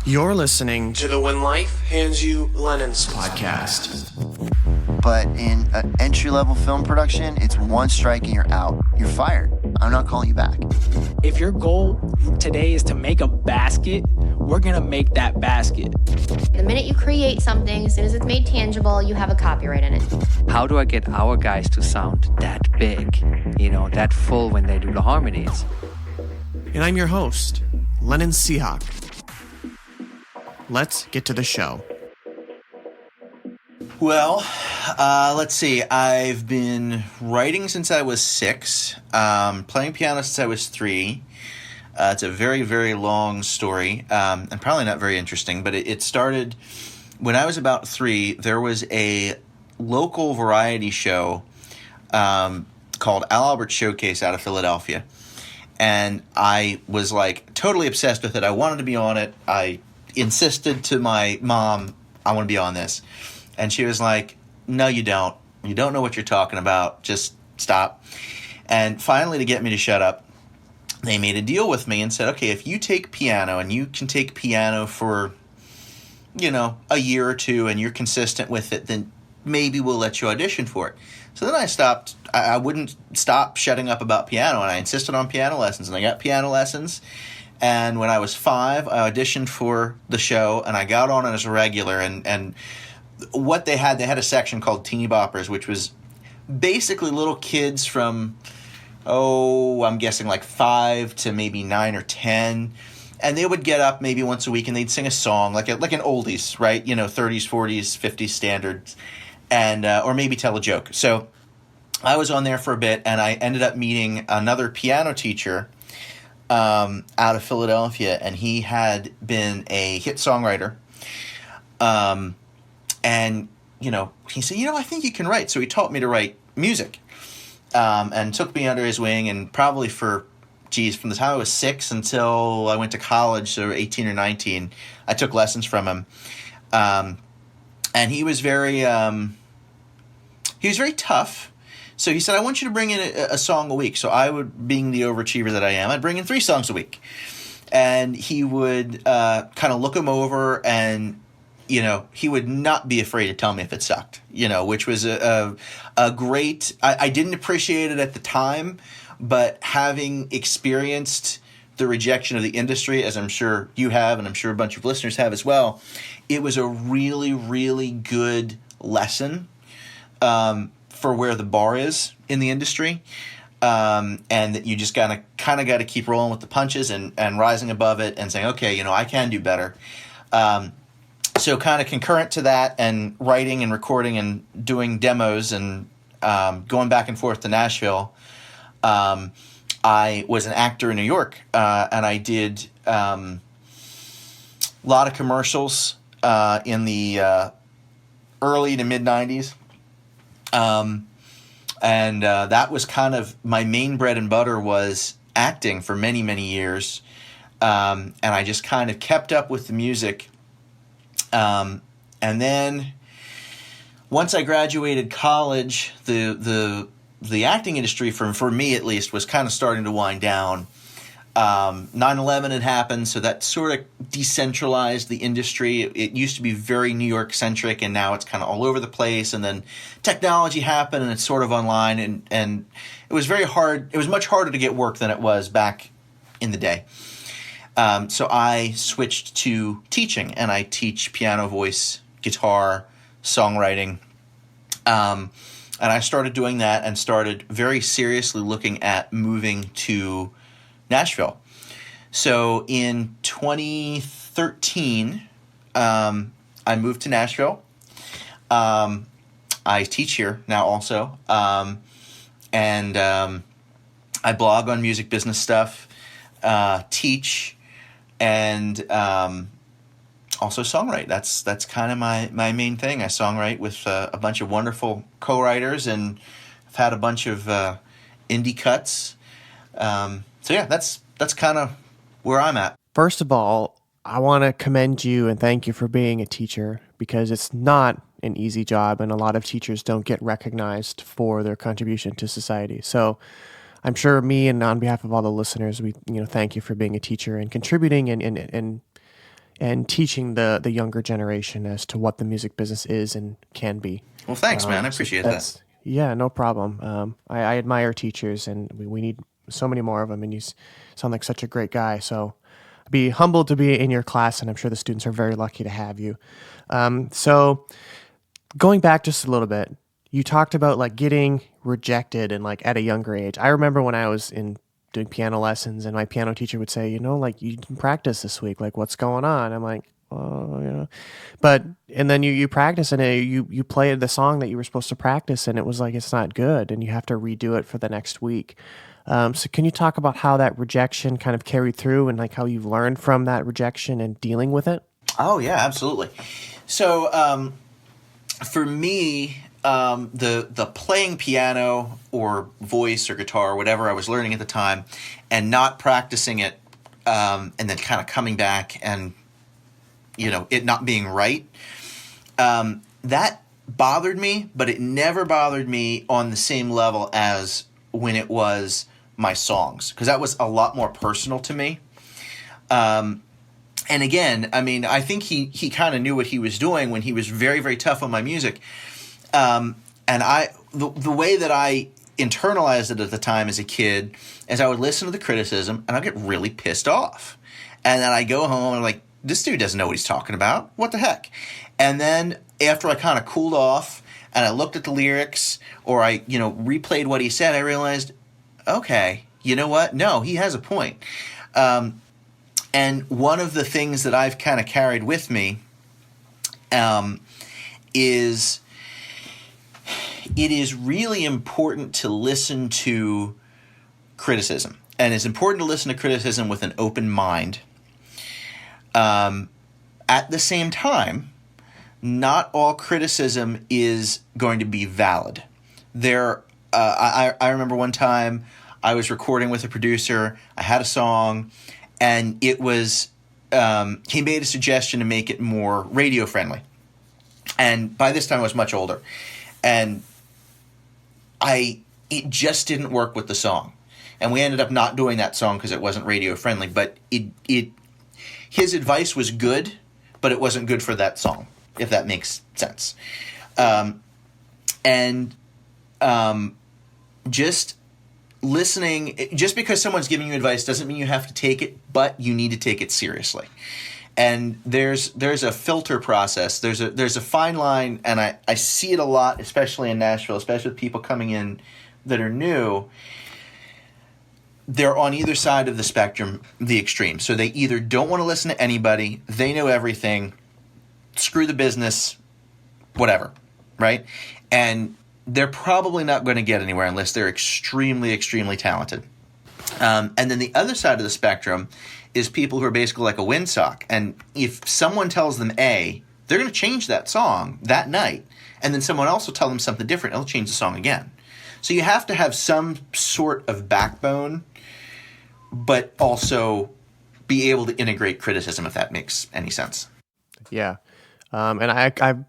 You're listening to the When Life Hands You Lemons podcast. But in an entry-level film production, it's one strike and you're out. You're fired. I'm not calling you back. If your goal today is to make a basket, we're going to make that basket. The minute you create something, as soon as it's made tangible, you have a copyright in it. How do I get our guys to sound that big, that full when they do the harmonies? And I'm your host, Lennon Seahawk. Let's get to the show. Well, let's see. I've been writing since I was 6, playing piano since I was 3. It's a very, very long story, and probably not very interesting, but it started when I was about 3. There was a local variety show called Al Albert Showcase out of Philadelphia, and I was totally obsessed with it. I wanted to be on it. I insisted to my mom, I want to be on this. And she was like, no, you don't. You don't know what you're talking about. Just stop. And finally, to get me to shut up, they made a deal with me and said, okay, if you take piano and you can take piano for, a year or two and you're consistent with it, then maybe we'll let you audition for it. So then I wouldn't stop shutting up about piano, and I insisted on piano lessons, and I got piano lessons. And when I was 5, I auditioned for the show, and I got on it as a regular. And what they had a section called Teeny Boppers, which was basically little kids from, I'm guessing 5 to maybe 9 or 10. And they would get up maybe once a week, and they'd sing a song, like an oldies, right? 30s, 40s, 50s standards, and or maybe tell a joke. So I was on there for a bit, and I ended up meeting another piano teacher out of Philadelphia, and he had been a hit songwriter. And, he said, I think you can write. So he taught me to write music, and took me under his wing, and probably from the time I was 6 until I went to college, so 18 or 19, I took lessons from him. And he was very tough. So he said, I want you to bring in a song a week. So I would, being the overachiever that I am, I'd bring in 3 songs a week. And he would kind of look them over, and, he would not be afraid to tell me if it sucked, which was a great, I didn't appreciate it at the time, but having experienced the rejection of the industry, as I'm sure you have, and I'm sure a bunch of listeners have as well, it was a really, really good lesson for where the bar is in the industry, and that you just kind of got to keep rolling with the punches and rising above it and saying, okay, I can do better. So kind of concurrent to that, and writing and recording and doing demos and going back and forth to Nashville, I was an actor in New York, and I did a lot of commercials in the early to mid-'90s. And that was kind of my main bread and butter, was acting for many, many years. And I just kind of kept up with the music. And then once I graduated college, the acting industry, for me at least, was kind of starting to wind down. 9/11 had happened, so that sort of decentralized the industry. It used to be very New York centric, and now it's kind of all over the place. And then technology happened, and it's sort of online, and it was very hard. It was much harder to get work than it was back in the day. So I switched to teaching, and I teach piano, voice, guitar, songwriting. And I started doing that, and started very seriously looking at moving to Nashville. So in 2013, I moved to Nashville. I teach here now also. And I blog on music business stuff, teach, and also songwrite. That's kind of my main thing. I songwrite with a bunch of wonderful co-writers, and I've had a bunch of indie cuts. So yeah, that's kind of where I'm at. First of all, I want to commend you and thank you for being a teacher, because it's not an easy job, and a lot of teachers don't get recognized for their contribution to society. So I'm sure me and on behalf of all the listeners, we thank you for being a teacher and contributing and and teaching the younger generation as to what the music business is and can be. Well, thanks, man. I appreciate that. Yeah, no problem. I admire teachers, and we need so many more of them, and you sound like such a great guy. So I'd be humbled to be in your class, and I'm sure the students are very lucky to have you. So going back just a little bit, you talked about like getting rejected and like at a younger age. I remember when I was doing piano lessons, and my piano teacher would say, like, you didn't practice this week. Like, what's going on? I'm like, oh, and then you practice, and you play the song that you were supposed to practice, and it was like, it's not good, and you have to redo it for the next week. So can you talk about how that rejection kind of carried through, and like how you've learned from that rejection and dealing with it? Oh yeah, absolutely. So for me, the playing piano or voice or guitar or whatever I was learning at the time, and not practicing it, and then kind of coming back and it not being right, that bothered me, but it never bothered me on the same level as when it was my songs, because that was a lot more personal to me. And again, I mean, I think he kind of knew what he was doing when he was very, very tough on my music. And the way that I internalized it at the time as a kid is I would listen to the criticism and I'd get really pissed off. And then I go home and I'm like, this dude doesn't know what he's talking about. What the heck? And then after I kind of cooled off and I looked at the lyrics, or I, replayed what he said, I realized, okay, you know what? No, he has a point. And one of the things that I've kind of carried with me is it is really important to listen to criticism. And it's important to listen to criticism with an open mind. At the same time, not all criticism is going to be valid. I remember one time I was recording with a producer. I had a song, and it was he made a suggestion to make it more radio friendly. And by this time I was much older, and it just didn't work with the song, and we ended up not doing that song because it wasn't radio friendly. But his advice was good, but it wasn't good for that song, if that makes sense. Just listening, just because someone's giving you advice doesn't mean you have to take it, but you need to take it seriously. And there's a filter process. There's a fine line, and I see it a lot, especially in Nashville, especially with people coming in that are new. They're on either side of the spectrum, the extreme. So they either don't want to listen to anybody, they know everything, screw the business, whatever, right? And they're probably not going to get anywhere unless they're extremely, extremely talented. And then the other side of the spectrum is people who are basically like a windsock. And if someone tells them A, they're going to change that song that night. And then someone else will tell them something different, and they'll change the song again. So you have to have some sort of backbone, but also be able to integrate criticism, if that makes any sense. Yeah. And I've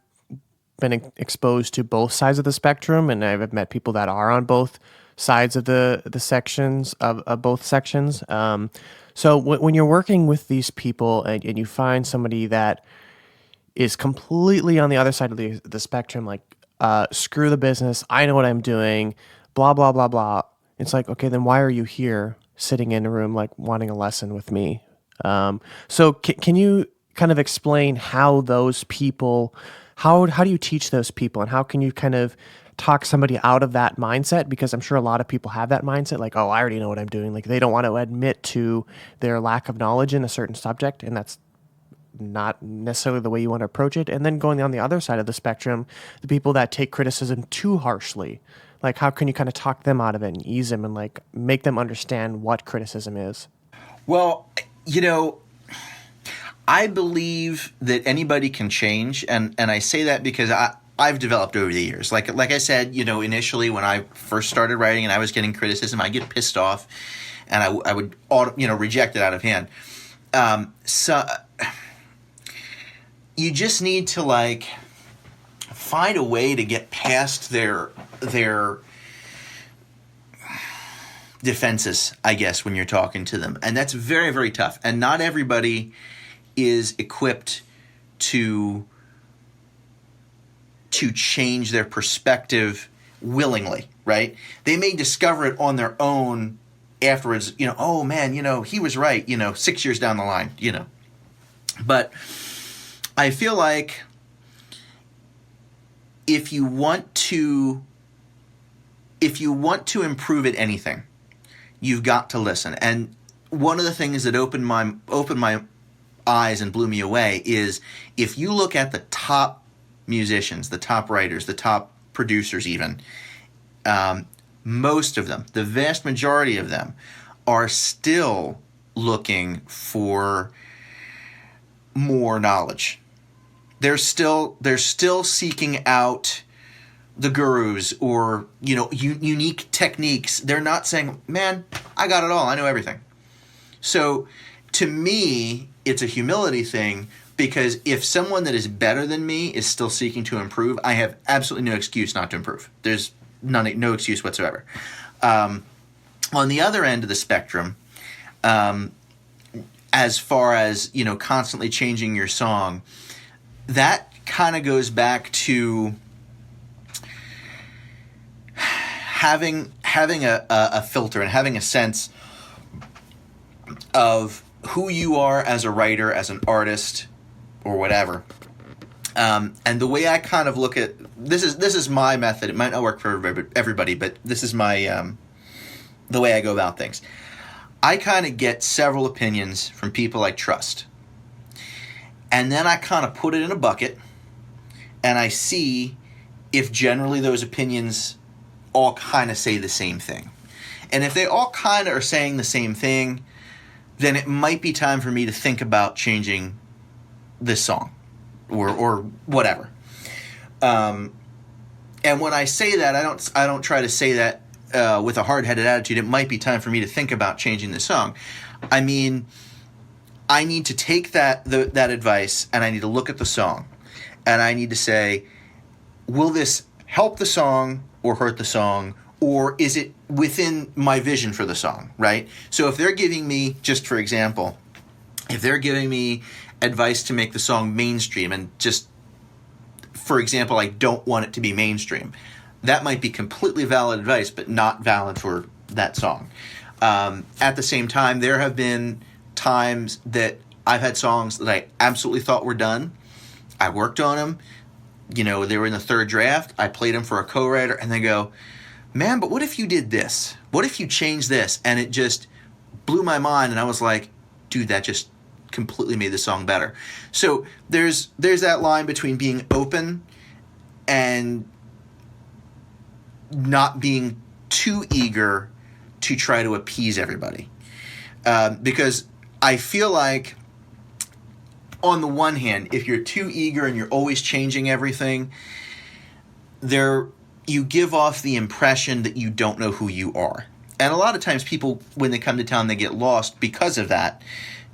been exposed to both sides of the spectrum, and I've met people that are on both sides of the sections of both sections. So when you're working with these people and you find somebody that is completely on the other side of the spectrum, like, screw the business, I know what I'm doing, blah, blah, blah, blah. It's like, okay, then why are you here sitting in a room, like, wanting a lesson with me? So can you kind of explain how those people, how do you teach those people, and how can you kind of talk somebody out of that mindset? Because I'm sure a lot of people have that mindset, like, oh, I already know what I'm doing. Like, they don't want to admit to their lack of knowledge in a certain subject, and that's not necessarily the way you want to approach it. And then going on the other side of the spectrum, the people that take criticism too harshly, like, how can you kind of talk them out of it and ease them and, like, make them understand what criticism is? Well, I believe that anybody can change, and I say that because I've developed over the years. Like I said, initially when I first started writing and I was getting criticism, I'd get pissed off, and I would reject it out of hand. So you just need to, like, find a way to get past their defenses, I guess, when you're talking to them. And that's very, very tough. And not everybody is equipped to change their perspective willingly, right? They may discover it on their own afterwards, oh man, he was right, 6 years down the line, But I feel like if you want to improve at anything, you've got to listen. And one of the things that opened my eyes and blew me away is if you look at the top musicians, the top writers, the top producers even, most of them, the vast majority of them, are still looking for more knowledge. They're still seeking out the gurus or unique techniques. They're not saying, man, I got it all, I know everything. So to me, it's a humility thing, because if someone that is better than me is still seeking to improve, I have absolutely no excuse not to improve. There's no excuse whatsoever. On the other end of the spectrum, as far as constantly changing your song, that kind of goes back to having a filter and having a sense of who you are as a writer, as an artist, or whatever. And the way I kind of look at this is my method. It might not work for everybody, but this is my the way I go about things. I kind of get several opinions from people I trust, and then I kind of put it in a bucket, and I see if generally those opinions all kind of say the same thing. And if they all kind of are saying the same thing, then it might be time for me to think about changing this song or whatever. And when I say that, I don't try to say that with a hard-headed attitude. It might be time for me to think about changing this song. I mean, I need to take that advice, and I need to look at the song, and I need to say, will this help the song or hurt the song, or is it within my vision for the song, right? So if they're giving me, just for example, if they're giving me advice to make the song mainstream, and just, for example, I don't want it to be mainstream, that might be completely valid advice, but not valid for that song. At the same time, there have been times that I've had songs that I absolutely thought were done. I worked on them. They were in the third draft. I played them for a co-writer, and they go, man, but what if you did this? What if you changed this? And it just blew my mind, and I was like, dude, that just completely made the song better. So there's that line between being open and not being too eager to try to appease everybody. Because I feel like, on the one hand, if you're too eager and you're always changing everything, you give off the impression that you don't know who you are. And a lot of times people, when they come to town, they get lost because of that.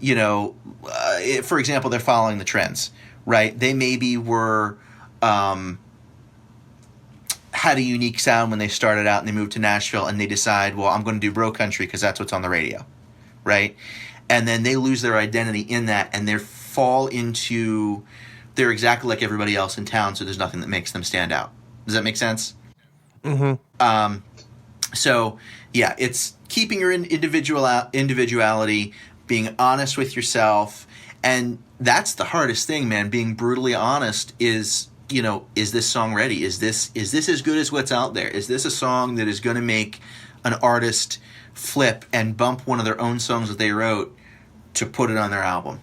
For example, they're following the trends, right? They maybe were had a unique sound when they started out and they moved to Nashville, and they decide, well, I'm going to do bro country because that's what's on the radio, right? And then they lose their identity in that, and they're exactly like everybody else in town, so there's nothing that makes them stand out. Does that make sense? Mm-hmm. So, yeah, it's keeping your individuality, being honest with yourself, and that's the hardest thing, man. Being brutally honest is this song ready? Is this as good as what's out there? Is this a song that is going to make an artist flip and bump one of their own songs that they wrote to put it on their album,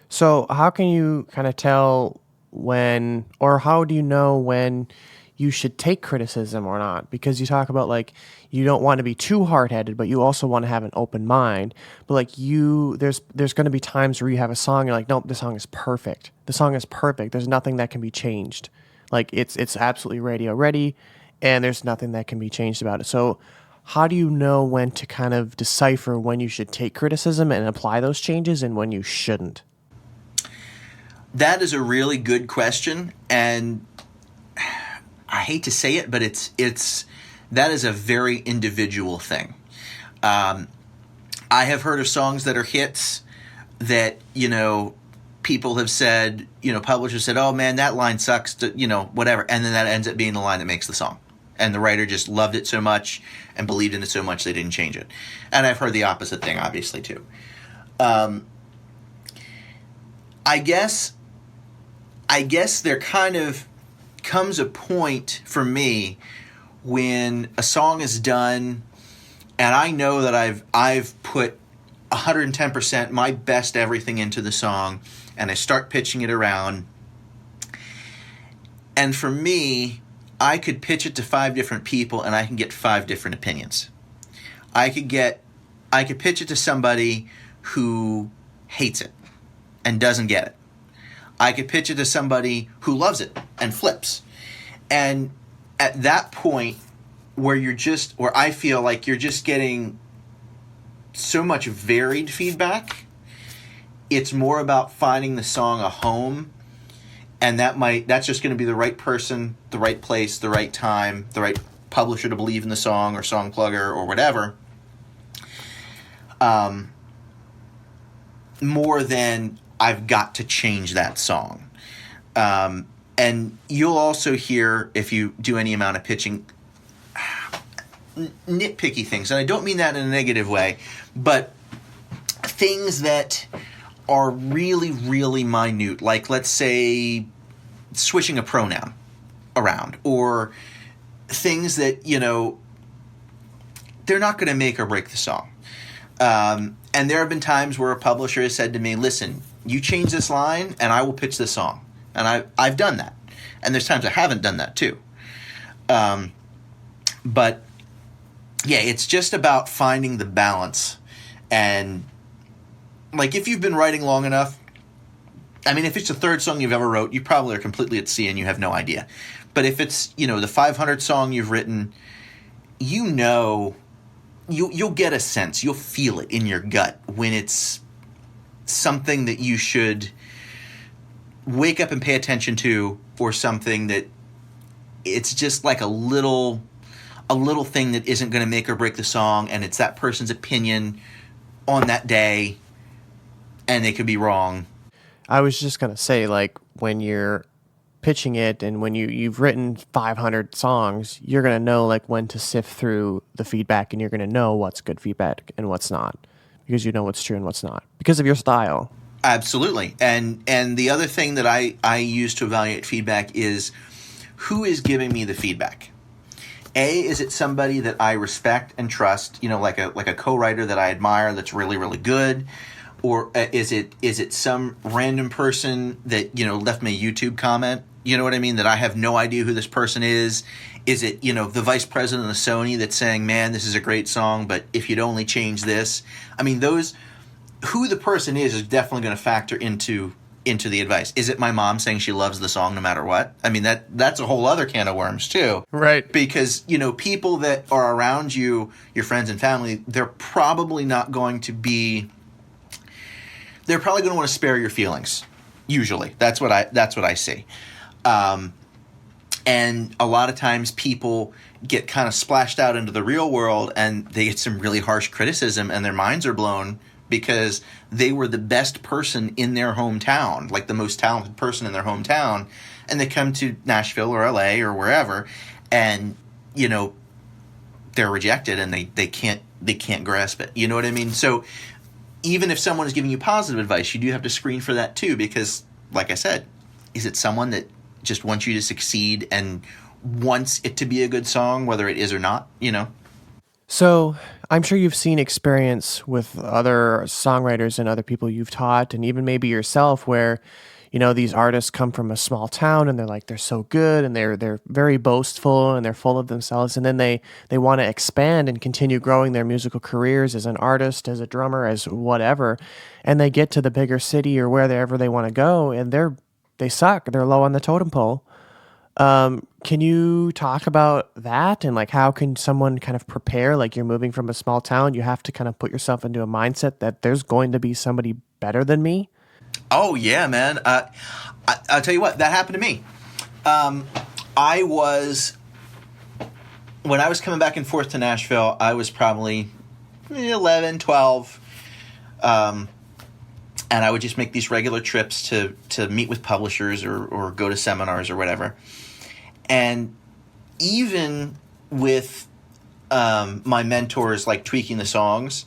So how can you kind of tell how do you know when you should take criticism or not? Because you talk about, like, you don't want to be too hard-headed, but you also want to have an open mind. But like there's going to be times where you have a song, you're like, nope, this song is perfect. The song is perfect. There's nothing that can be changed. Like, it's absolutely radio ready, and there's nothing that can be changed about it. So how do you know when to kind of decipher when you should take criticism and apply those changes and when you shouldn't? That is a really good question, and I hate to say it, but that is a very individual thing. I have heard of songs that are hits that, people have said, publishers said, oh man, that line sucks, whatever. And then that ends up being the line that makes the song. And the writer just loved it so much and believed in it so much they didn't change it. And I've heard the opposite thing, obviously, too. I guess there kind of comes a point for me when a song is done and I know that I've put 110% my best everything into the song, and I start pitching it around. And for me, I could pitch it to 5 different people and I can get 5 different opinions. I could pitch it to somebody who hates it and doesn't get it. I could pitch it to somebody who loves it and flips. And at that point where I feel like you're just getting so much varied feedback, it's more about finding the song a home. And that's just going to be the right person, the right place, the right time, the right publisher to believe in the song or song plugger or whatever. More than I've got to change that song. And you'll also hear, if you do any amount of pitching, nitpicky things. And I don't mean that in a negative way, but things that are really, really minute. Like, let's say, switching a pronoun around. Or things that, they're not going to make or break the song. And there have been times where a publisher has said to me, listen, you change this line and I will pitch this song. And I've done that. And there's times I haven't done that too. But yeah, it's just about finding the balance. And like, if you've been writing long enough, I mean, if it's the 3rd song you've ever wrote, you probably are completely at sea and you have no idea. But if it's, the 500th song you've written, you'll get a sense, you'll feel it in your gut when it's something that you should wake up and pay attention to, or something that it's just like a little thing that isn't going to make or break the song, and it's that person's opinion on that day, and they could be wrong. I was just going to say, like, when you're pitching it and when you've written 500 songs, you're going to know, like, when to sift through the feedback, and you're going to know what's good feedback and what's not, because you know what's true and what's not because of your style. Absolutely. And the other thing that I use to evaluate feedback is who is giving me the feedback. Is it somebody that I respect and trust, like a co-writer that I admire that's really, really good? Or is it some random person that, left me a YouTube comment? You know what I mean? That I have no idea who this person is. Is it, the vice president of Sony that's saying, man, this is a great song, but if you'd only change this. I mean, who the person is definitely going to factor into the advice. Is it my mom saying she loves the song no matter what? I mean, that's a whole other can of worms too. Right. Because, people that are around you, your friends and family, they're probably not going to be... They're probably going to want to spare your feelings. Usually. That's what I see. And a lot of times people get kind of splashed out into the real world and they get some really harsh criticism and their minds are blown because they were the best person in their hometown, like the most talented person in their hometown, and they come to Nashville or LA or wherever, and they're rejected and they can't grasp it. You know what I mean? So even if someone is giving you positive advice, you do have to screen for that too, because like I said, is it someone that just wants you to succeed and wants it to be a good song, whether it is or not, So I'm sure you've seen experience with other songwriters and other people you've taught, and even maybe yourself, where, these artists come from a small town and they're so good and they're very boastful and they're full of themselves. And then they want to expand and continue growing their musical careers as an artist, as a drummer, as whatever. And they get to the bigger city or wherever they want to go, and they suck. They're low on the totem pole. Can you talk about that and like how can someone kind of prepare? Like, you're moving from a small town, you have to kind of put yourself into a mindset that there's going to be somebody better than me. Oh yeah, man. I'll tell you what, that happened to me. When I was coming back and forth to Nashville, I was probably 11, 12. And I would just make these regular trips to meet with publishers or go to seminars or whatever. And even with my mentors like tweaking the songs,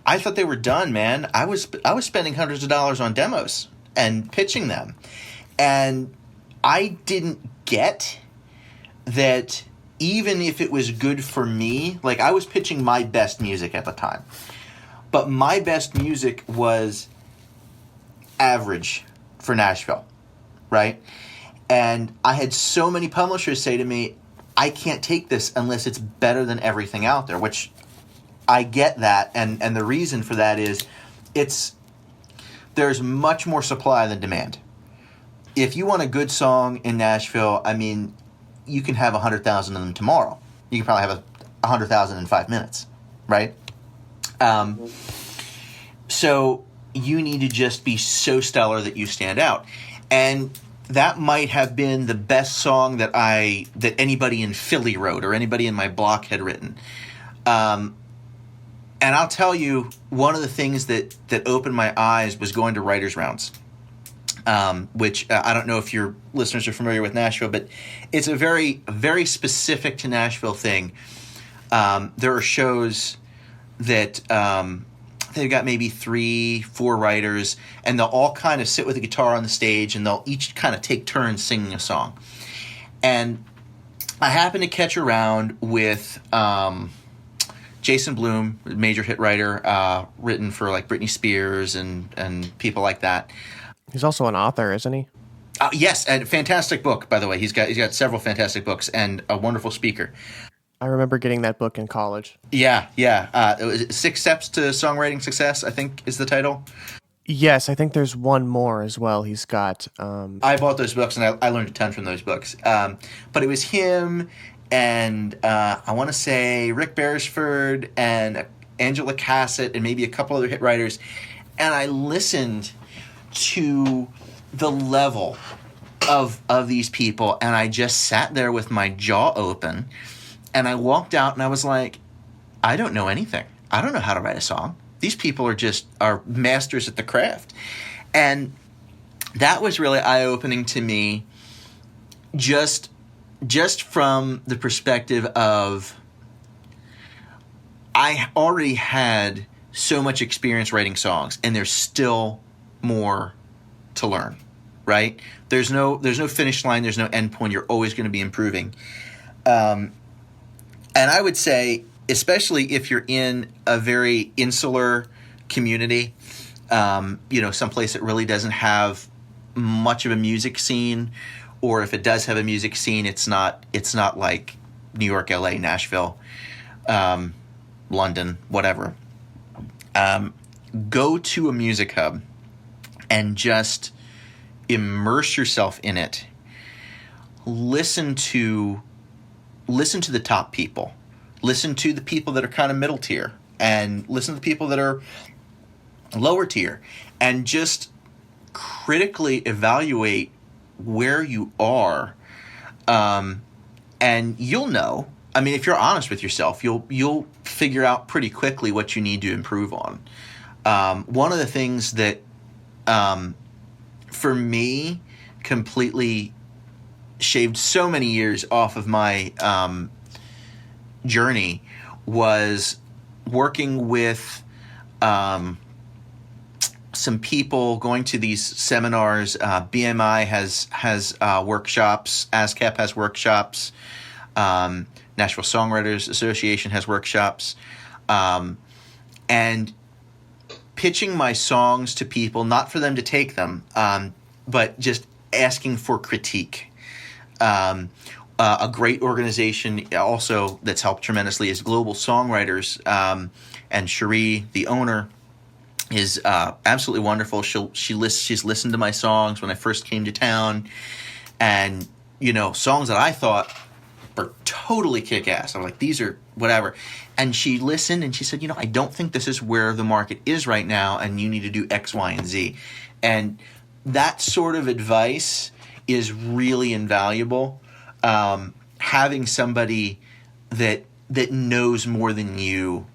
I thought they were done, man. I was spending hundreds of dollars on demos and pitching them. And I didn't get that even if it was good for me, like I was pitching my best music at the time. But my best music was average for Nashville, right? And I had so many publishers say to me, I can't take this unless it's better than everything out there, which I get that. And the reason for that is there's much more supply than demand. If you want a good song in Nashville, I mean, you can have 100,000 of them tomorrow. You can probably have 100,000 in 5 minutes, right? So you need to just be so stellar that you stand out. And that might have been the best song that anybody in Philly wrote or anybody in my block had written. And I'll tell you, one of the things that opened my eyes was going to writers' rounds, which I don't know if your listeners are familiar with Nashville, but it's a very, very specific to Nashville thing. There are shows that they've got maybe 3-4 writers, and they'll all kind of sit with a guitar on the stage, and they'll each kind of take turns singing a song. And I happened to catch a round with Jason Blum, major hit writer, written for like Britney Spears and people like that. He's also an author, isn't he? Yes, and a fantastic book, by the way. He's got several fantastic books and a wonderful speaker. I remember getting that book in college. Yeah. It was 6 Steps to Songwriting Success, I think is the title. Yes, I think there's one more as well. He's got... I bought those books, and I learned a ton from those books. But it was him and I want to say Rick Beresford and Angela Cassett and maybe a couple other hit writers. And I listened to the level of these people, and I just sat there with my jaw open. And I walked out and I was like, I don't know anything. I don't know how to write a song. These people are masters at the craft. And that was really eye-opening to me, just from the perspective of I already had so much experience writing songs, and there's still more to learn, right? There's no finish line. There's no end point. You're always going to be improving. And I would say, especially if you're in a very insular community, someplace that really doesn't have much of a music scene, or if it does have a music scene, it's not like New York, LA, Nashville, London, whatever. Go to a music hub and just immerse yourself in it. Listen to the top people. Listen to the people that are kind of middle tier, and listen to the people that are lower tier, and just critically evaluate where you are. And you'll know. I mean, if you're honest with yourself, you'll figure out pretty quickly what you need to improve on. One of the things that, for me, completely shaved so many years off of my journey was working with some people, going to these seminars. BMI has workshops. ASCAP has workshops. Nashville Songwriters Association has workshops. And pitching my songs to people, not for them to take them, but just asking for critique. A great organization also that's helped tremendously is Global Songwriters, and Cherie, the owner, is absolutely wonderful. She's listened to my songs when I first came to town, and songs that I thought were totally kick-ass. I was like, these are whatever. And she listened and she said, I don't think this is where the market is right now, and you need to do X, Y, and Z. And that sort of advice is really invaluable. Having somebody that knows more than you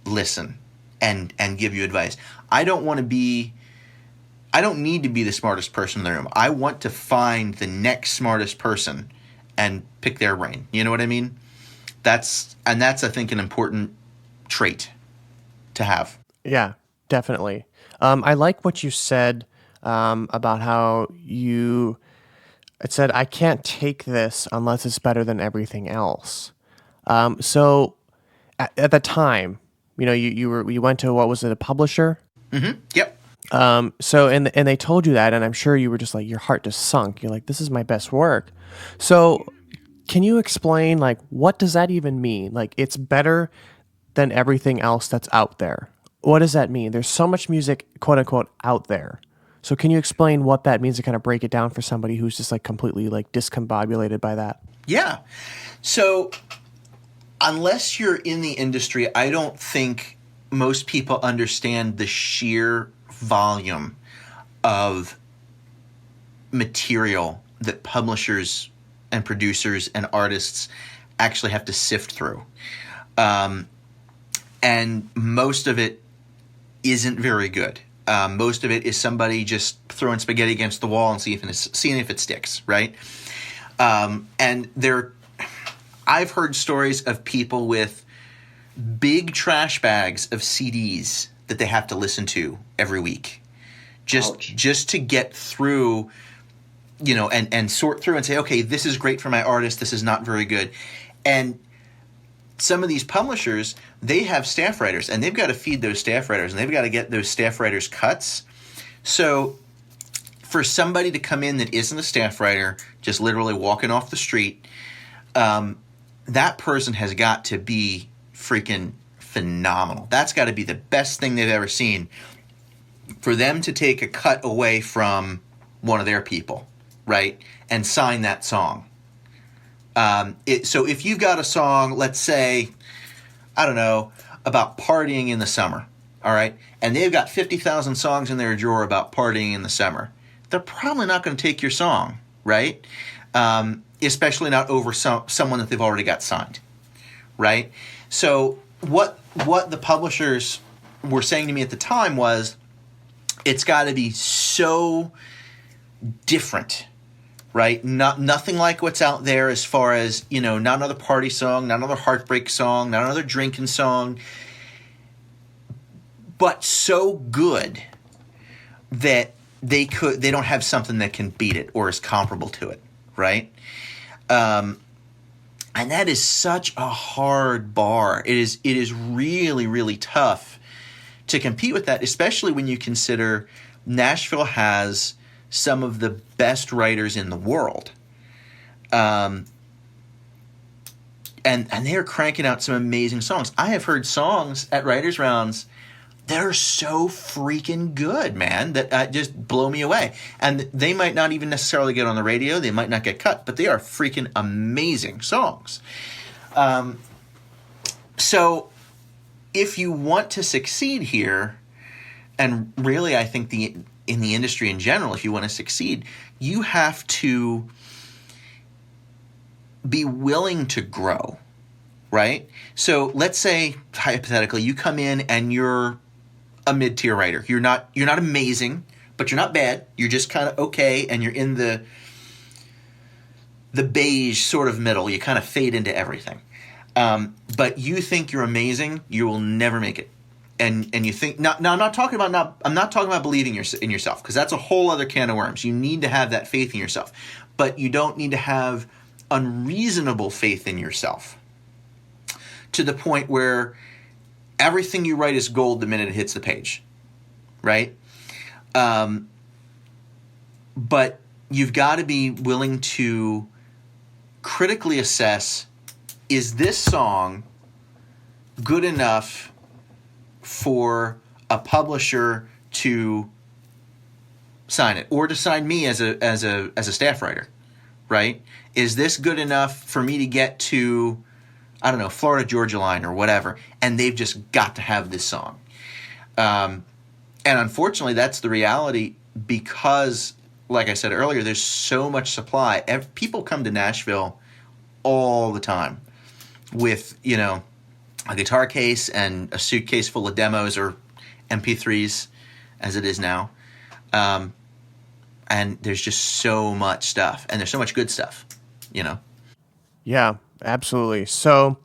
listen and give you advice. I don't want to be I don't need to be the smartest person in the room. I want to find the next smartest person and pick their brain. You know what I mean? That's I think an important trait to have. Yeah, definitely. I like what you said about how it said, I can't take this unless it's better than everything else. So at the time, you went to, what was it, a publisher? Mm-hmm. Yep. So and they told you that, and I'm sure you were just like, your heart just sunk. You're like, this is my best work. So can you explain, like, what does that even mean? Like, it's better than everything else that's out there. What does that mean? There's so much music, quote unquote, out there. So can you explain what that means to kind of break it down for somebody who's just like completely like discombobulated by that? Yeah. So unless you're in the industry, I don't think most people understand the sheer volume of material that publishers and producers and artists actually have to sift through. And most of it isn't very good. Most of it is somebody just throwing spaghetti against the wall and seeing if it sticks, right? And I've heard stories of people with big trash bags of CDs that they have to listen to every week, just to get through, and sort through and say, okay, this is great for my artist, this is not very good. And some of these publishers, they have staff writers, and they've got to feed those staff writers, and they've got to get those staff writers cuts. So for somebody to come in that isn't a staff writer, just literally walking off the street, that person has got to be freaking phenomenal. That's got to be the best thing they've ever seen, for them to take a cut away from one of their people, right, and sign that song. So if you've got a song, let's say, I don't know, about partying in the summer, all right, and they've got 50,000 songs in their drawer about partying in the summer, they're probably not going to take your song, right? Especially not over someone that they've already got signed, right? So what the publishers were saying to me at the time was, it's got to be so different, right? Nothing like what's out there as far as, not another party song, not another heartbreak song, not another drinking song, but so good that they don't have something that can beat it or is comparable to it, right? And that is such a hard bar. It is really, really tough to compete with that, especially when you consider Nashville has some of the best writers in the world. And they are cranking out some amazing songs. I have heard songs at Writers' Rounds that are so freaking good, man, that just blow me away. And they might not even necessarily get on the radio. They might not get cut, but they are freaking amazing songs. So if you want to succeed here, and really I think in the industry in general, if you want to succeed, you have to be willing to grow, right? So let's say, hypothetically, you come in and you're a mid-tier writer. You're not amazing, but you're not bad. You're just kind of okay, and you're in the beige sort of middle. You kind of fade into everything. But you think you're amazing, you will never make it. And you think now I'm not talking about believing in yourself, because that's a whole other can of worms. You need to have that faith in yourself, but you don't need to have unreasonable faith in yourself to the point where everything you write is gold the minute it hits the page, right? But you've got to be willing to critically assess, is this song good enough for a publisher to sign it, or to sign me as a staff writer, right? Is this good enough for me to get to, I don't know, Florida Georgia Line or whatever, and they've just got to have this song? And unfortunately, that's the reality, because, like I said earlier, there's so much supply. People come to Nashville all the time with, a guitar case and a suitcase full of demos, or MP3s as it is now. And there's just so much stuff, and there's so much good stuff, you know? Yeah, absolutely. So,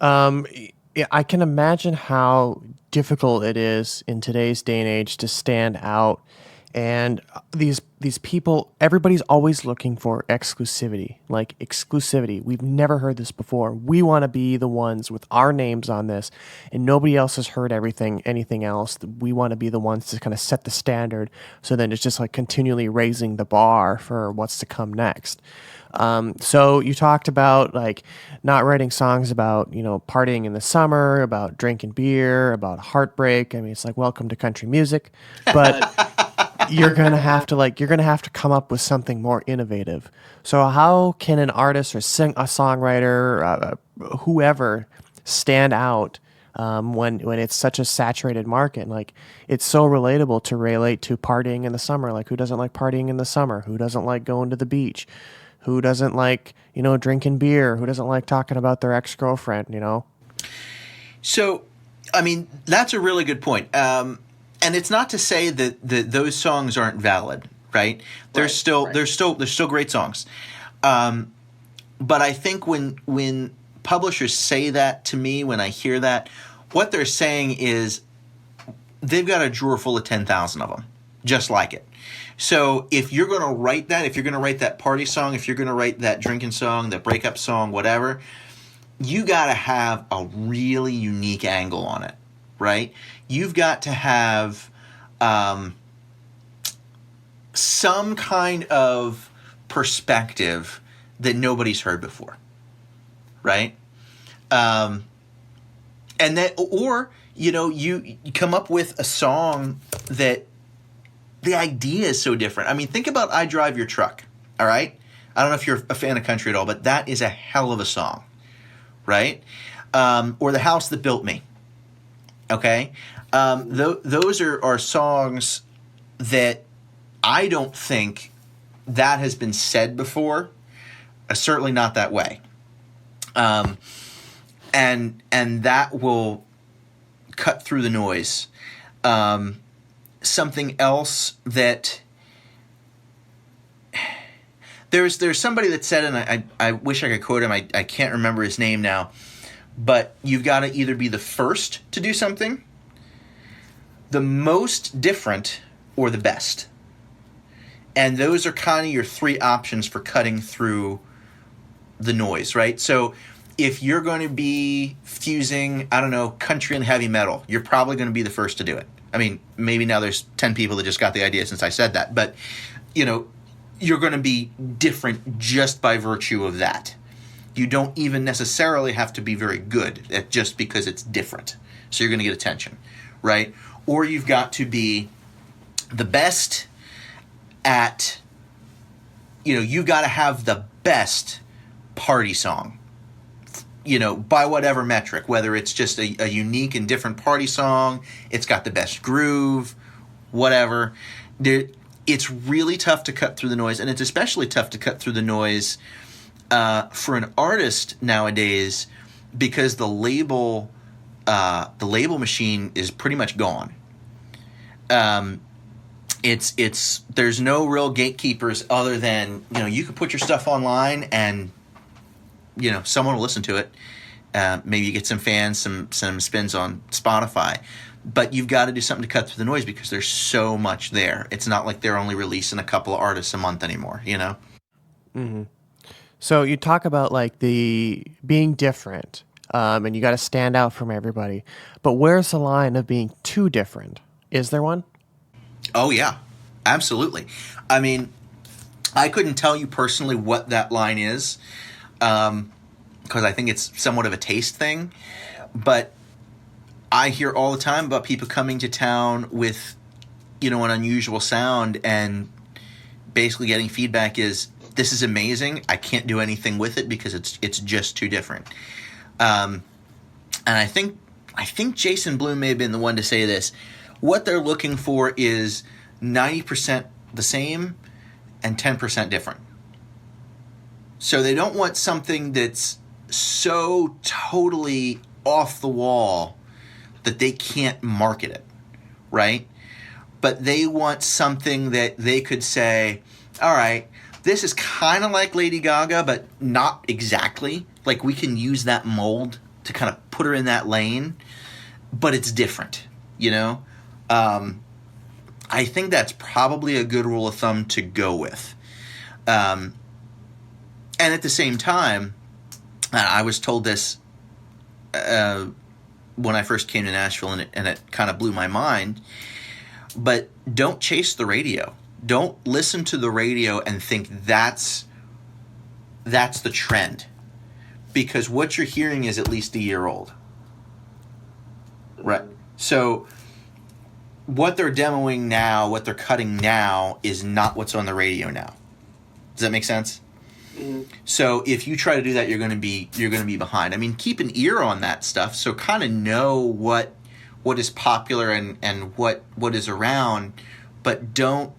yeah, I can imagine how difficult it is in today's day and age to stand out. And these people, everybody's always looking for exclusivity, like exclusivity. We've never heard this before. We want to be the ones with our names on this, and nobody else has heard anything else. We want to be the ones to kind of set the standard. So then it's just like continually raising the bar for what's to come next. So you talked about like not writing songs about, partying in the summer, about drinking beer, about heartbreak. I mean, it's like welcome to country music, but you're going to have to come up with something more innovative. So how can an artist or a songwriter, whoever stand out, when it's such a saturated market? Like, it's so relatable to relate to partying in the summer. Like, who doesn't like partying in the summer? Who doesn't like going to the beach? Who doesn't like, drinking beer? Who doesn't like talking about their ex-girlfriend, So, I mean, that's a really good point. And it's not to say that those songs aren't valid, right? They're still great songs. But I think when publishers say that to me, when I hear that, what they're saying is they've got a drawer full of 10,000 of them, just like it. So if you're going to write that, if you're going to write that party song, if you're going to write that drinking song, that breakup song, whatever, you got to have a really unique angle on it, right? You've got to have some kind of perspective that nobody's heard before, right? And that, or you come up with a song that the idea is so different. I mean, think about "I Drive Your Truck." All right, I don't know if you're a fan of country at all, but that is a hell of a song, right? Or "The House That Built Me." Okay, those are songs that I don't think that has been said before. Certainly not that way. And that will cut through the noise. Something else that there's somebody that said, and I wish I could quote him. I can't remember his name now, but you've got to either be the first to do something, the most different, or the best. And those are kind of your three options for cutting through the noise, right? So if you're going to be fusing, I don't know, country and heavy metal, you're probably going to be the first to do it. I mean, maybe now there's 10 people that just got the idea since I said that, but, you're going to be different just by virtue of that. You don't even necessarily have to be very good at just because it's different. So you're going to get attention, right? Or you've got to be the best at, you've got to have the best party song, by whatever metric, whether it's just a unique and different party song, it's got the best groove, whatever. It's really tough to cut through the noise, and it's especially tough to cut through the noise for an artist nowadays because the label machine is pretty much gone. There's no real gatekeepers other than, you can put your stuff online and, someone will listen to it. Maybe you get some fans, some spins on Spotify. But you've got to do something to cut through the noise because there's so much there. It's not like they're only releasing a couple of artists a month anymore, Mm-hmm. So you talk about like the being different, and you got to stand out from everybody. But where's the line of being too different? Is there one? Oh, yeah, absolutely. I mean, I couldn't tell you personally what that line is because I think it's somewhat of a taste thing. But I hear all the time about people coming to town with, an unusual sound and basically getting feedback is, this is amazing. I can't do anything with it because it's just too different. And I think Jason Blum may have been the one to say this. What they're looking for is 90% the same and 10% different. So they don't want something that's so totally off the wall that they can't market it, right? but they want something that they could say, all right, this is kind of like Lady Gaga, but not exactly. Like, we can use that mold to kind of put her in that lane, but it's different, you know? I think that's probably a good rule of thumb to go with. And at the same time, I was told this when I first came to Nashville, and it kind of blew my mind, but don't chase the radio. Don't listen to the radio and think that's the trend, because what you're hearing is at least a year old. Right. So what they're demoing now, what they're cutting now, is not what's on the radio now. Does that make sense? Mm-hmm. So if you try to do that, you're going to be behind. I mean, keep an ear on that stuff, so kind of know what is popular and what is around, but don't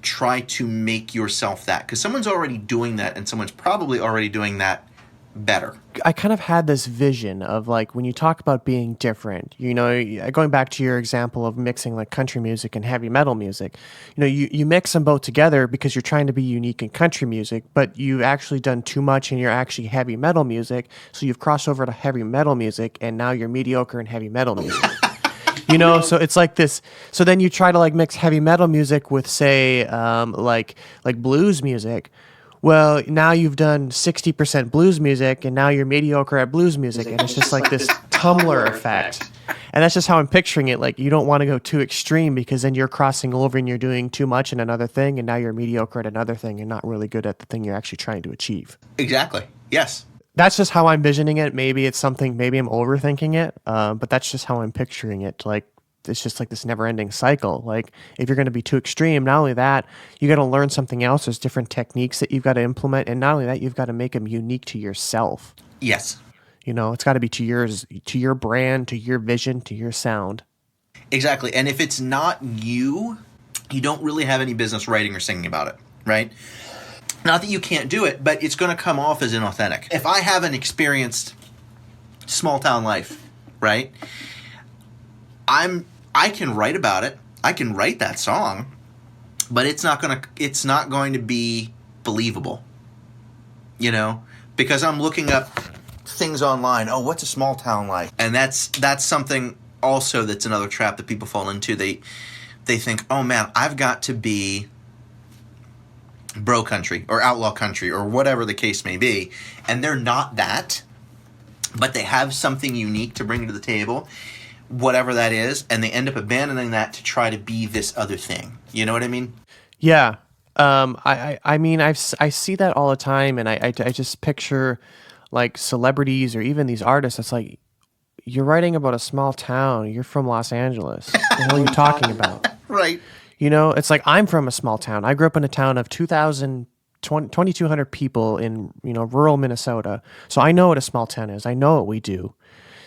try to make yourself that, because someone's already doing that, and someone's probably already doing that better. I kind of had this vision of, like, when you talk about being different, you know, going back to your example of mixing like country music and heavy metal music, you know, you mix them both together because you're trying to be unique in country music, but you've actually done too much and you're actually heavy metal music. So you've crossed over to heavy metal music, and now you're mediocre in heavy metal music. You know, so it's like this. So then you try to like mix heavy metal music with, say, like blues music. Well, now you've done 60% blues music, and now you're mediocre at blues music, and it's just like this Tumblr effect. And that's just how I'm picturing it. Like, you don't want to go too extreme, because then you're crossing over and you're doing too much in another thing, and now you're mediocre at another thing and not really good at the thing you're actually trying to achieve. Exactly. Yes. That's just how I'm visioning it. Maybe it's something, maybe I'm overthinking it, but that's just how I'm picturing it. Like, it's just like this never-ending cycle. Like, if you're going to be too extreme, not only that, you got to learn something else. There's different techniques that you've got to implement, and not only that, you've got to make them unique to yourself. Yes. You know, it's got to be to yours, to your brand, to your vision, to your sound. Exactly. And if it's not you, you don't really have any business writing or singing about it, right? Not that you can't do it, but it's going to come off as inauthentic. If I haven't experienced small town life, right, I can write about it. I can write that song, but it's not going to be believable, you know, because I'm looking up things online. Oh, what's a small town like? And that's something also that's another trap that people fall into. They think, oh man, I've got to be bro country or outlaw country or whatever the case may be, and they're not that, but they have something unique to bring to the table, whatever that is, and they end up abandoning that to try to be this other thing. You know what I mean? Yeah. I mean, I see that all the time, and I just picture like celebrities or even these artists. It's like, you're writing about a small town. You're from Los Angeles. What the hell are you talking about? Right. You know, it's like, I'm from a small town. I grew up in a town of 2,200 people in, you know, rural Minnesota. So I know what a small town is. I know what we do.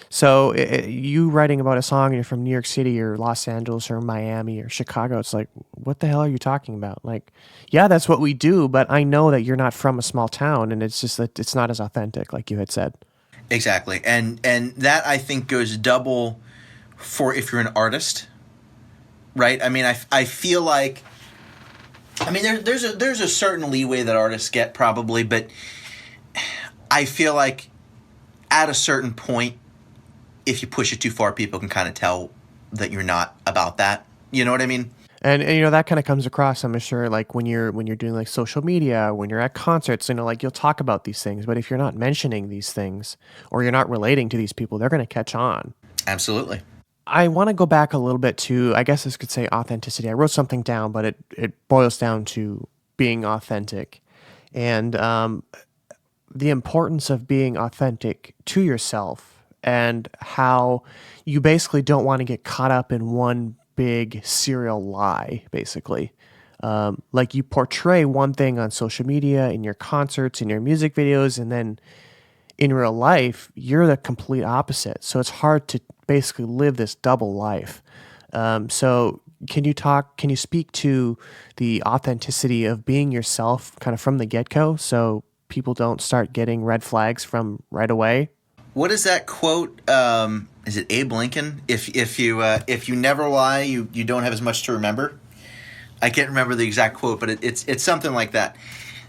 So you writing about a song and you're from New York City or Los Angeles or Miami or Chicago, it's like, what the hell are you talking about? Like, yeah, that's what we do, but I know that you're not from a small town, and it's just that it's not as authentic, like you had said. Exactly. And that, I think, goes double for if you're an artist, right? I mean, I feel like, I mean, there's a certain leeway that artists get probably, but I feel like at a certain point, if you push it too far, people can kind of tell that you're not about that. You know what I mean? And you know, that kind of comes across, I'm sure, like when you're doing like social media, when you're at concerts, you know, like you'll talk about these things, but if you're not mentioning these things or you're not relating to these people, they're going to catch on. Absolutely. I want to go back a little bit to, I guess this could say authenticity. I wrote something down, but it boils down to being authentic, and the importance of being authentic to yourself, and how you basically don't want to get caught up in one big serial lie, basically. Like, you portray one thing on social media, in your concerts, in your music videos, and then in real life, you're the complete opposite. So it's hard to basically live this double life. So can you speak to the authenticity of being yourself kind of from the get-go, so people don't start getting red flags from right away? What is that quote? Is it Abe Lincoln? If you never lie, you don't have as much to remember. I can't remember the exact quote, but it's something like that.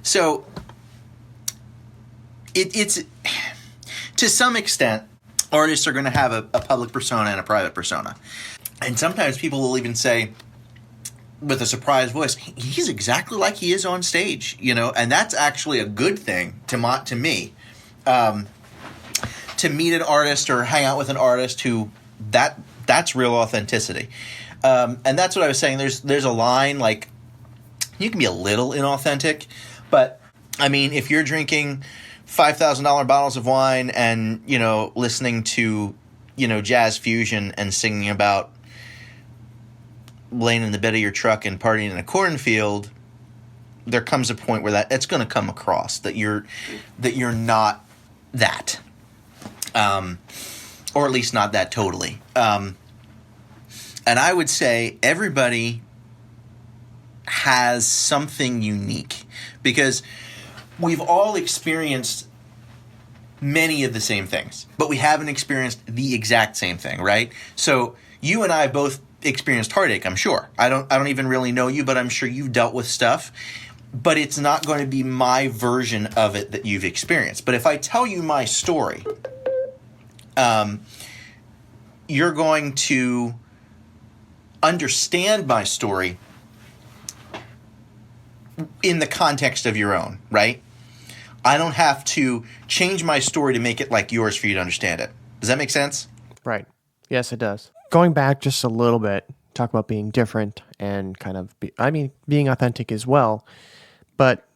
So it's to some extent, artists are going to have a public persona and a private persona, and sometimes people will even say, with a surprised voice, he's exactly like he is on stage, and that's actually a good thing to me. To meet an artist or hang out with an artist who that's real authenticity. And that's what I was saying. There's a line, like, you can be a little inauthentic, but I mean, if you're drinking $5,000 bottles of wine and, listening to, jazz fusion and singing about laying in the bed of your truck and partying in a cornfield, there comes a point where it's going to come across that you're not that. Or at least not that totally. And I would say everybody has something unique, because we've all experienced many of the same things, but we haven't experienced the exact same thing, right? So you and I both experienced heartache, I'm sure. I don't even really know you, but I'm sure you've dealt with stuff. But it's not going to be my version of it that you've experienced. But if I tell you my story, you're going to understand my story in the context of your own, right? I don't have to change my story to make it like yours for you to understand it. Does that make sense? Right. Yes, it does. Going back just a little bit, talk about being different and kind of being authentic as well. But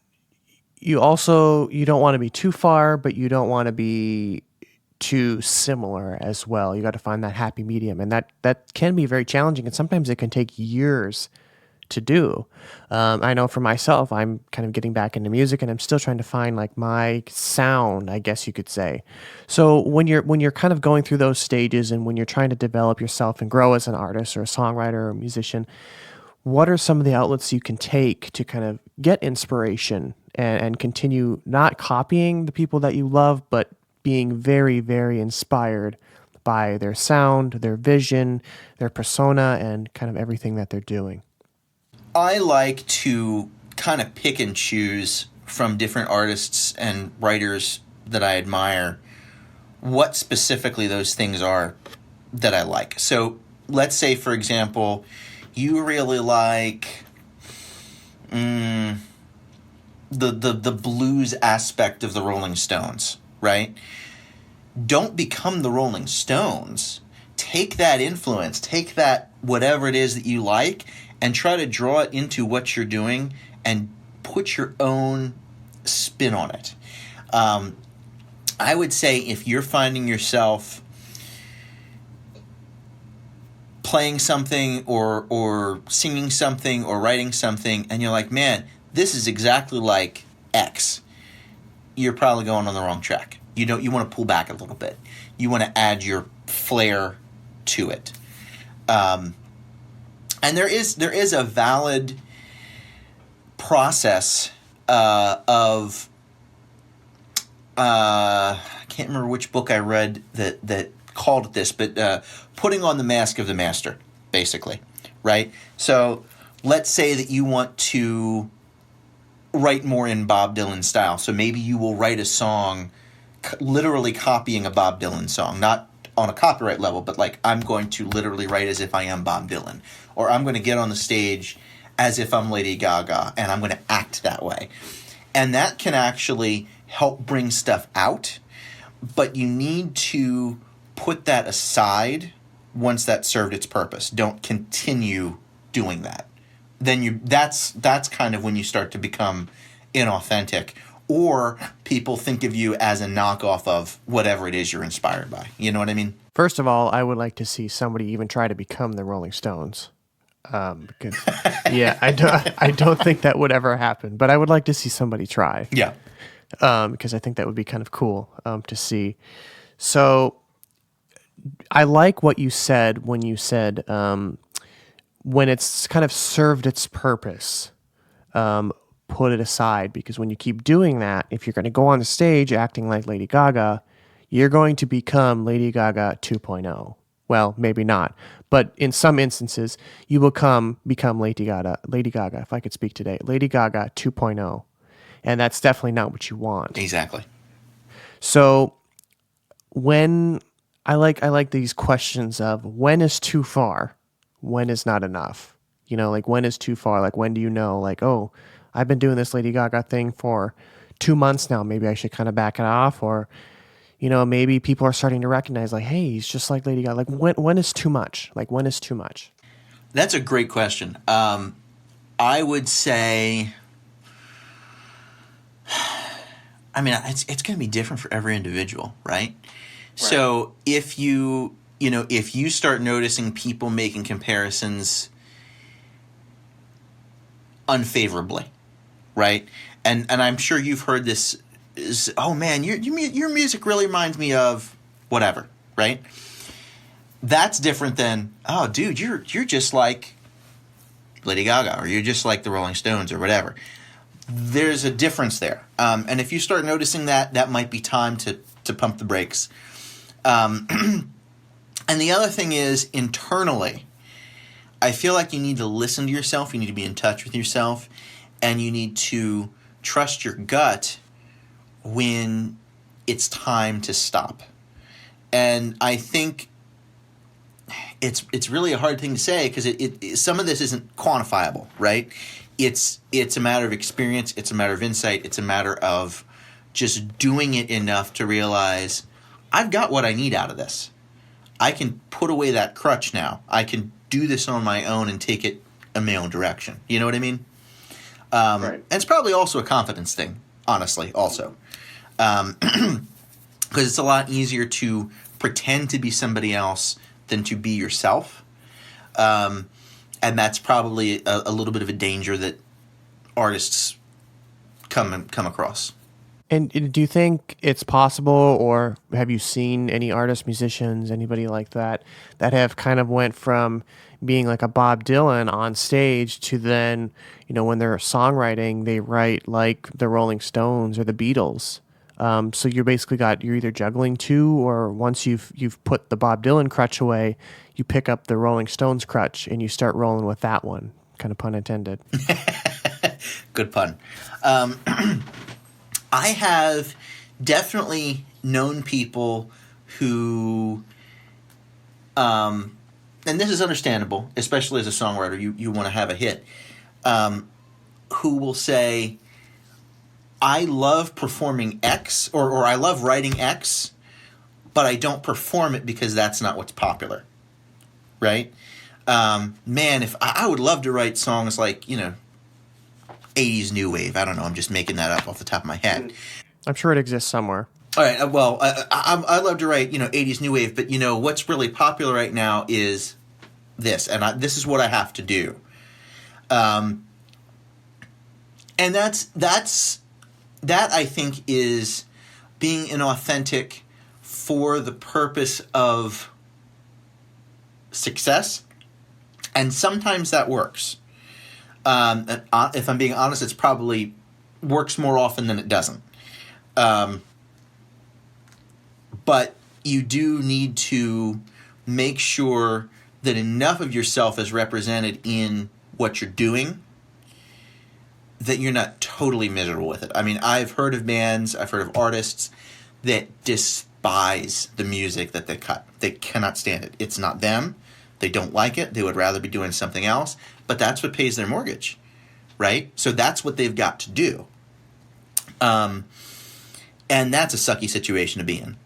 you don't want to be too far, but you don't want to be too similar as well. You got to find that happy medium, and that can be very challenging, and sometimes it can take years to do. I know for myself, I'm kind of getting back into music, and I'm still trying to find like my sound, I guess you could say. So when you're kind of going through those stages, and when you're trying to develop yourself and grow as an artist or a songwriter or a musician, what are some of the outlets you can take to kind of get inspiration and continue not copying the people that you love, but being very, very inspired by their sound, their vision, their persona, and kind of everything that they're doing? I like to kind of pick and choose from different artists and writers that I admire what specifically those things are that I like. So let's say, for example, you really like the blues aspect of the Rolling Stones, right? Don't become the Rolling Stones. Take that influence, take that whatever it is that you like, and try to draw it into what you're doing and put your own spin on it. I would say if you're finding yourself playing something or singing something or writing something and you're like, man, this is exactly like X, you're probably going on the wrong track. You want to pull back a little bit. You want to add your flair to it. And there is a valid process of I can't remember which book I read that called it this, but putting on the mask of the master, basically, right? So let's say that you want to write more in Bob Dylan style. So maybe you will write a song literally copying a Bob Dylan song, not on a copyright level, but like I'm going to literally write as if I am Bob Dylan, or I'm going to get on the stage as if I'm Lady Gaga and I'm going to act that way. And that can actually help bring stuff out, but you need to put that aside once that's served its purpose. Don't continue doing that. Then that's kind of when you start to become inauthentic, or people think of you as a knockoff of whatever it is you're inspired by. You know what I mean? First of all, I would like to see somebody even try to become the Rolling Stones. Because, yeah, I don't think that would ever happen, but I would like to see somebody try. Yeah. Because I think that would be kind of cool to see. So I like what you said when you said when it's kind of served its purpose, put it aside, because when you keep doing that, if you're going to go on the stage acting like Lady Gaga, you're going to become Lady Gaga 2.0. Well, maybe not, but in some instances, you will become Lady Gaga, if I could speak today, Lady Gaga 2.0. And that's definitely not what you want. Exactly. So when I like these questions of when is too far, when is not enough. You know, like when is too far? Like when do you know, like, oh, I've been doing this Lady Gaga thing for 2 months now. Maybe I should kind of back it off. Or, you know, maybe people are starting to recognize like, hey, he's just like Lady Gaga. Like when is too much? Like when is too much? That's a great question. I would say, I mean, it's going to be different for every individual, right? So if you start noticing people making comparisons unfavorably, right? And I'm sure you've heard this is, oh man, your music really reminds me of whatever, right? That's different than, oh dude, you're just like Lady Gaga, or you're just like the Rolling Stones, or whatever. There's a difference there. And if you start noticing that might be time to pump the brakes. And the other thing is, internally, I feel like you need to listen to yourself, you need to be in touch with yourself, and you need to trust your gut when it's time to stop. And I think it's really a hard thing to say, because it some of this isn't quantifiable, right? It's a matter of experience, it's a matter of insight, it's a matter of just doing it enough to realize, I've got what I need out of this. I can put away that crutch now. I can do this on my own and take it in my own direction. You know what I mean? Right. And it's probably also a confidence thing, honestly, also. Because it's a lot easier to pretend to be somebody else than to be yourself. And that's probably a little bit of a danger that artists come across. And do you think it's possible, or have you seen any artists, musicians, anybody like that have kind of went from being like a Bob Dylan on stage to then, you know, when they're songwriting, they write like the Rolling Stones or the Beatles? So you're either juggling two, or once you've put the Bob Dylan crutch away, you pick up the Rolling Stones crutch and you start rolling with that one. Kind of pun intended. Good pun. I have definitely known people who, and this is understandable, especially as a songwriter, you want to have a hit, who will say, I love performing X, or I love writing X, but I don't perform it because that's not what's popular, right? Man, if I would love to write songs like, you know, 80s new wave. I don't know. I'm just making that up off the top of my head. I'm sure it exists somewhere. All right. Well, I love to write, 80s new wave, but what's really popular right now is this, and this is what I have to do. And that I think is being inauthentic for the purpose of success, and sometimes that works. If I'm being honest, it's probably works more often than it doesn't. But you do need to make sure that enough of yourself is represented in what you're doing that you're not totally miserable with it. I mean, I've heard of bands, I've heard of artists that despise the music that they cut. They cannot stand it. It's not them. They don't like it. They would rather be doing something else. But that's what pays their mortgage, right? So that's what they've got to do. And that's a sucky situation to be in.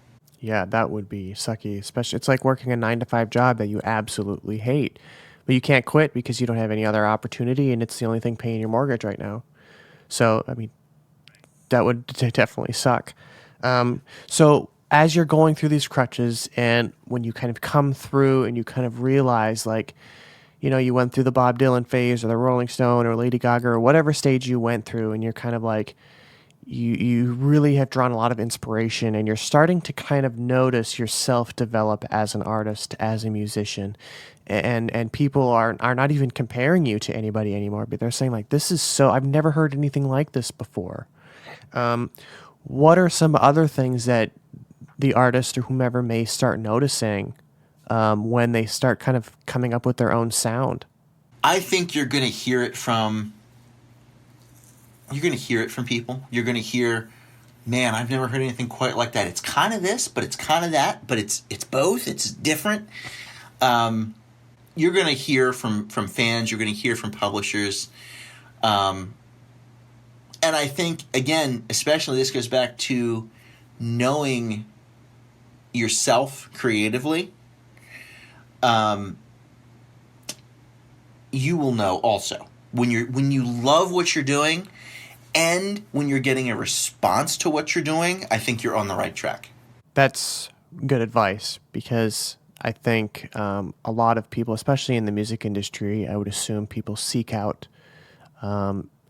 Yeah, that would be sucky. Especially, it's like working a 9-to-5 job that you absolutely hate, but you can't quit because you don't have any other opportunity, and it's the only thing paying your mortgage right now. So, I mean, that would definitely suck. So as you're going through these crutches, and when you kind of come through and you kind of realize, like, you went through the Bob Dylan phase or the Rolling Stone or Lady Gaga or whatever stage you went through, and you're kind of like, you really have drawn a lot of inspiration, and you're starting to kind of notice yourself develop as an artist, as a musician, and people are not even comparing you to anybody anymore, but they're saying, like, this is so, I've never heard anything like this before. What are some other things that the artist or whomever may start noticing when they start kind of coming up with their own sound? I think you're going to hear it from people. You're going to hear, man, I've never heard anything quite like that. It's kind of this, but it's kind of that, but it's both. It's different. You're going to hear from fans. You're going to hear from publishers. And I think, again, especially this goes back to knowing yourself creatively. You will know also when you love what you're doing and when you're getting a response to what you're doing, I think you're on the right track. That's good advice, because I think a lot of people, especially in the music industry, I would assume people seek out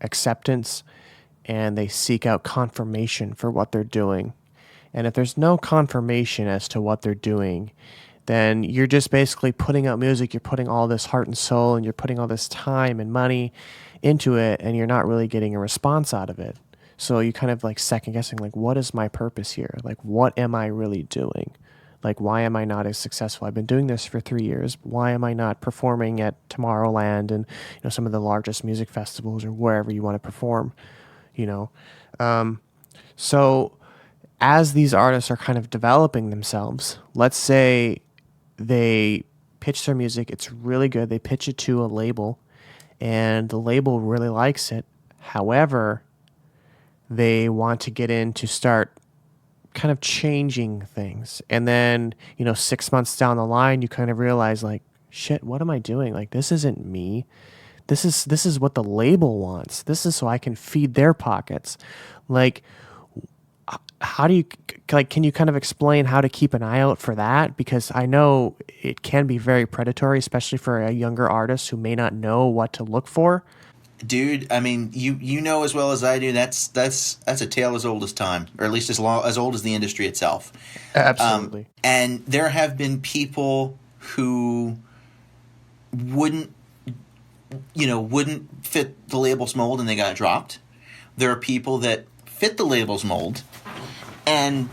acceptance and they seek out confirmation for what they're doing. And if there's no confirmation as to what they're doing, then you're just basically putting out music, you're putting all this heart and soul, and you're putting all this time and money into it, and you're not really getting a response out of it. So you kind of like second guessing, like, what is my purpose here? Like, what am I really doing? Like, why am I not as successful? I've been doing this for 3 years. Why am I not performing at Tomorrowland and, some of the largest music festivals or wherever you want to perform, So as these artists are kind of developing themselves, let's say they pitch their music, it's really good. They pitch it to a label, and the label really likes it. However, they want to get in to start kind of changing things. And then, 6 months down the line, you kind of realize, like, shit, what am I doing? Like, this isn't me. This is what the label wants. This is so I can feed their pockets. Like, how do you, like, can you kind of explain how to keep an eye out for that? Because I know it can be very predatory, especially for a younger artist who may not know what to look for. Dude, I mean, you know as well as I do, that's a tale as old as time, or at least as old as the industry itself. Absolutely. And there have been people who wouldn't fit the label's mold and they got dropped. There are people that fit the label's mold and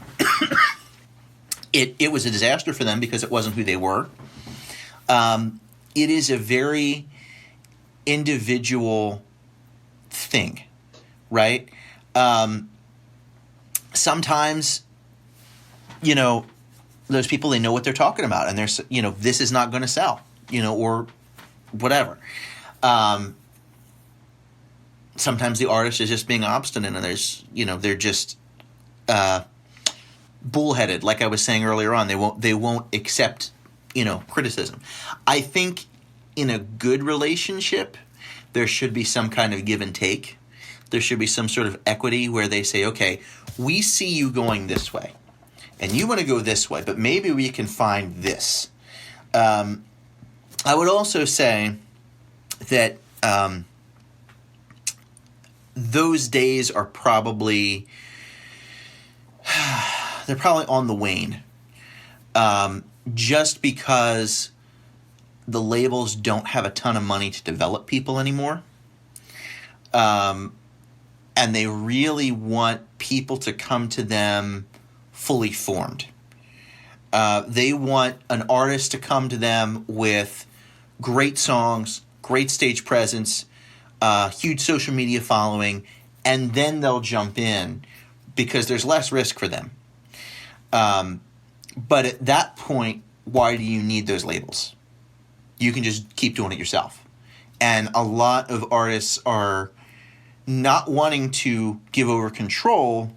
it was a disaster for them because it wasn't who they were. It is a very individual thing, right? Sometimes, those people, they know what they're talking about, and there's, this is not going to sell, or whatever. Sometimes the artist is just being obstinate, and there's, they're just bullheaded, like I was saying earlier on. They won't accept, criticism. I think in a good relationship, there should be some kind of give and take. There should be some sort of equity where they say, okay, we see you going this way, and you want to go this way, but maybe we can find this. I would also say that those days are probably they're probably on the wane, just because the labels don't have a ton of money to develop people anymore, and they really want people to come to them fully formed. They want an artist to come to them with great songs, great stage presence, huge social media following, and then they'll jump in because there's less risk for them. But at that point, why do you need those labels? You can just keep doing it yourself. And a lot of artists are not wanting to give over control,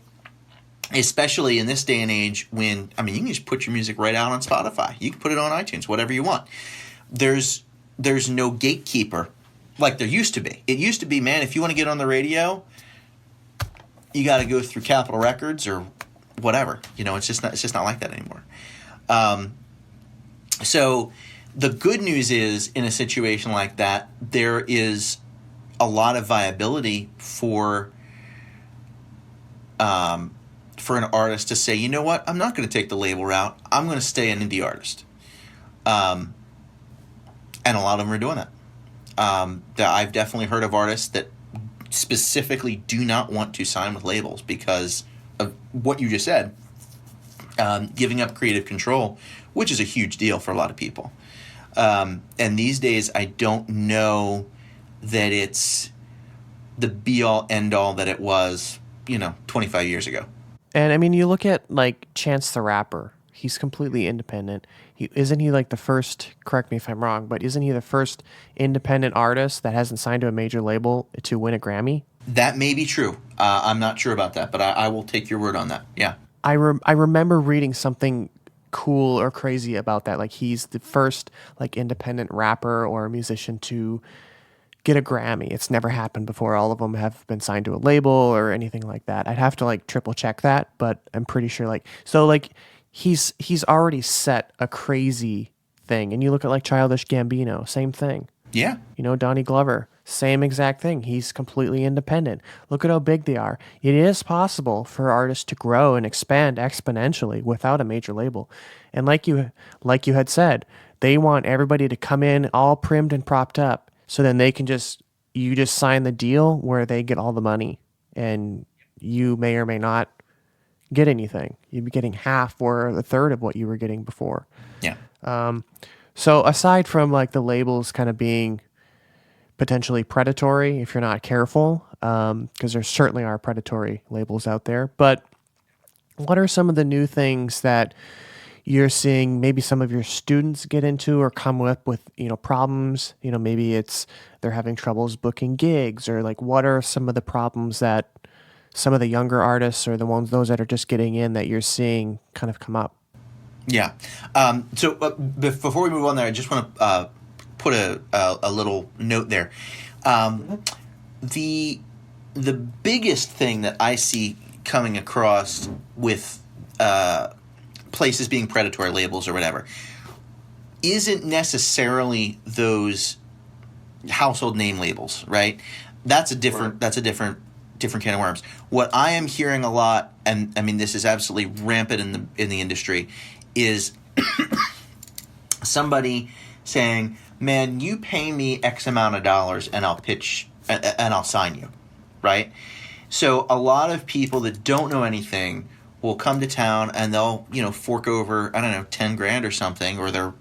especially in this day and age when, you can just put your music right out on Spotify. You can put it on iTunes, whatever you want. There's no gatekeeper like there used to be. It used to be, man, if you want to get on the radio, you got to go through Capitol Records or whatever. It's just not like that anymore. So the good news is, in a situation like that, there is a lot of viability for an artist to say, you know what, I'm not going to take the label route. I'm going to stay an indie artist. And a lot of them are doing that. I've definitely heard of artists that specifically do not want to sign with labels because of what you just said. giving up creative control, which is a huge deal for a lot of people. And these days, I don't know that it's the be-all, end-all that it was, 25 years ago. And I mean, you look at like Chance the Rapper. He's completely independent. Isn't he like the first, correct me if I'm wrong, but isn't he the first independent artist that hasn't signed to a major label to win a Grammy? That may be true. I'm not sure about that, but I will take your word on that. Yeah. I remember reading something cool or crazy about that. Like he's the first like independent rapper or musician to get a Grammy. It's never happened before. All of them have been signed to a label or anything like that. I'd have to like triple check that, but I'm pretty sure he's already set a crazy thing. And you look at like Childish Gambino, same thing. Yeah. Donnie Glover, same exact thing. He's completely independent. Look at how big they are. It is possible for artists to grow and expand exponentially without a major label. And like you had said, they want everybody to come in all primed and propped up, so then they can you just sign the deal where they get all the money, and you may or may not get anything. You'd be getting half or a third of what you were getting before. Yeah. So aside from like the labels kind of being potentially predatory if you're not careful, because there certainly are predatory labels out there, but what are some of the new things that you're seeing maybe some of your students get into or come up with, problems? Maybe it's they're having troubles booking gigs, or like what are some of the problems that some of the younger artists or those that are just getting in that you're seeing kind of come up? Yeah. So before we move on there, I just want to put a little note there. The biggest thing that I see coming across with places being predatory labels or whatever isn't necessarily those household name labels, right? That's a different can of worms. What I am hearing a lot, and I mean this is absolutely rampant in the industry, is somebody saying, "Man, you pay me X amount of dollars and I'll pitch and I'll sign you," right? So a lot of people that don't know anything will come to town and they'll, fork over, I don't know, 10 grand or something, or their,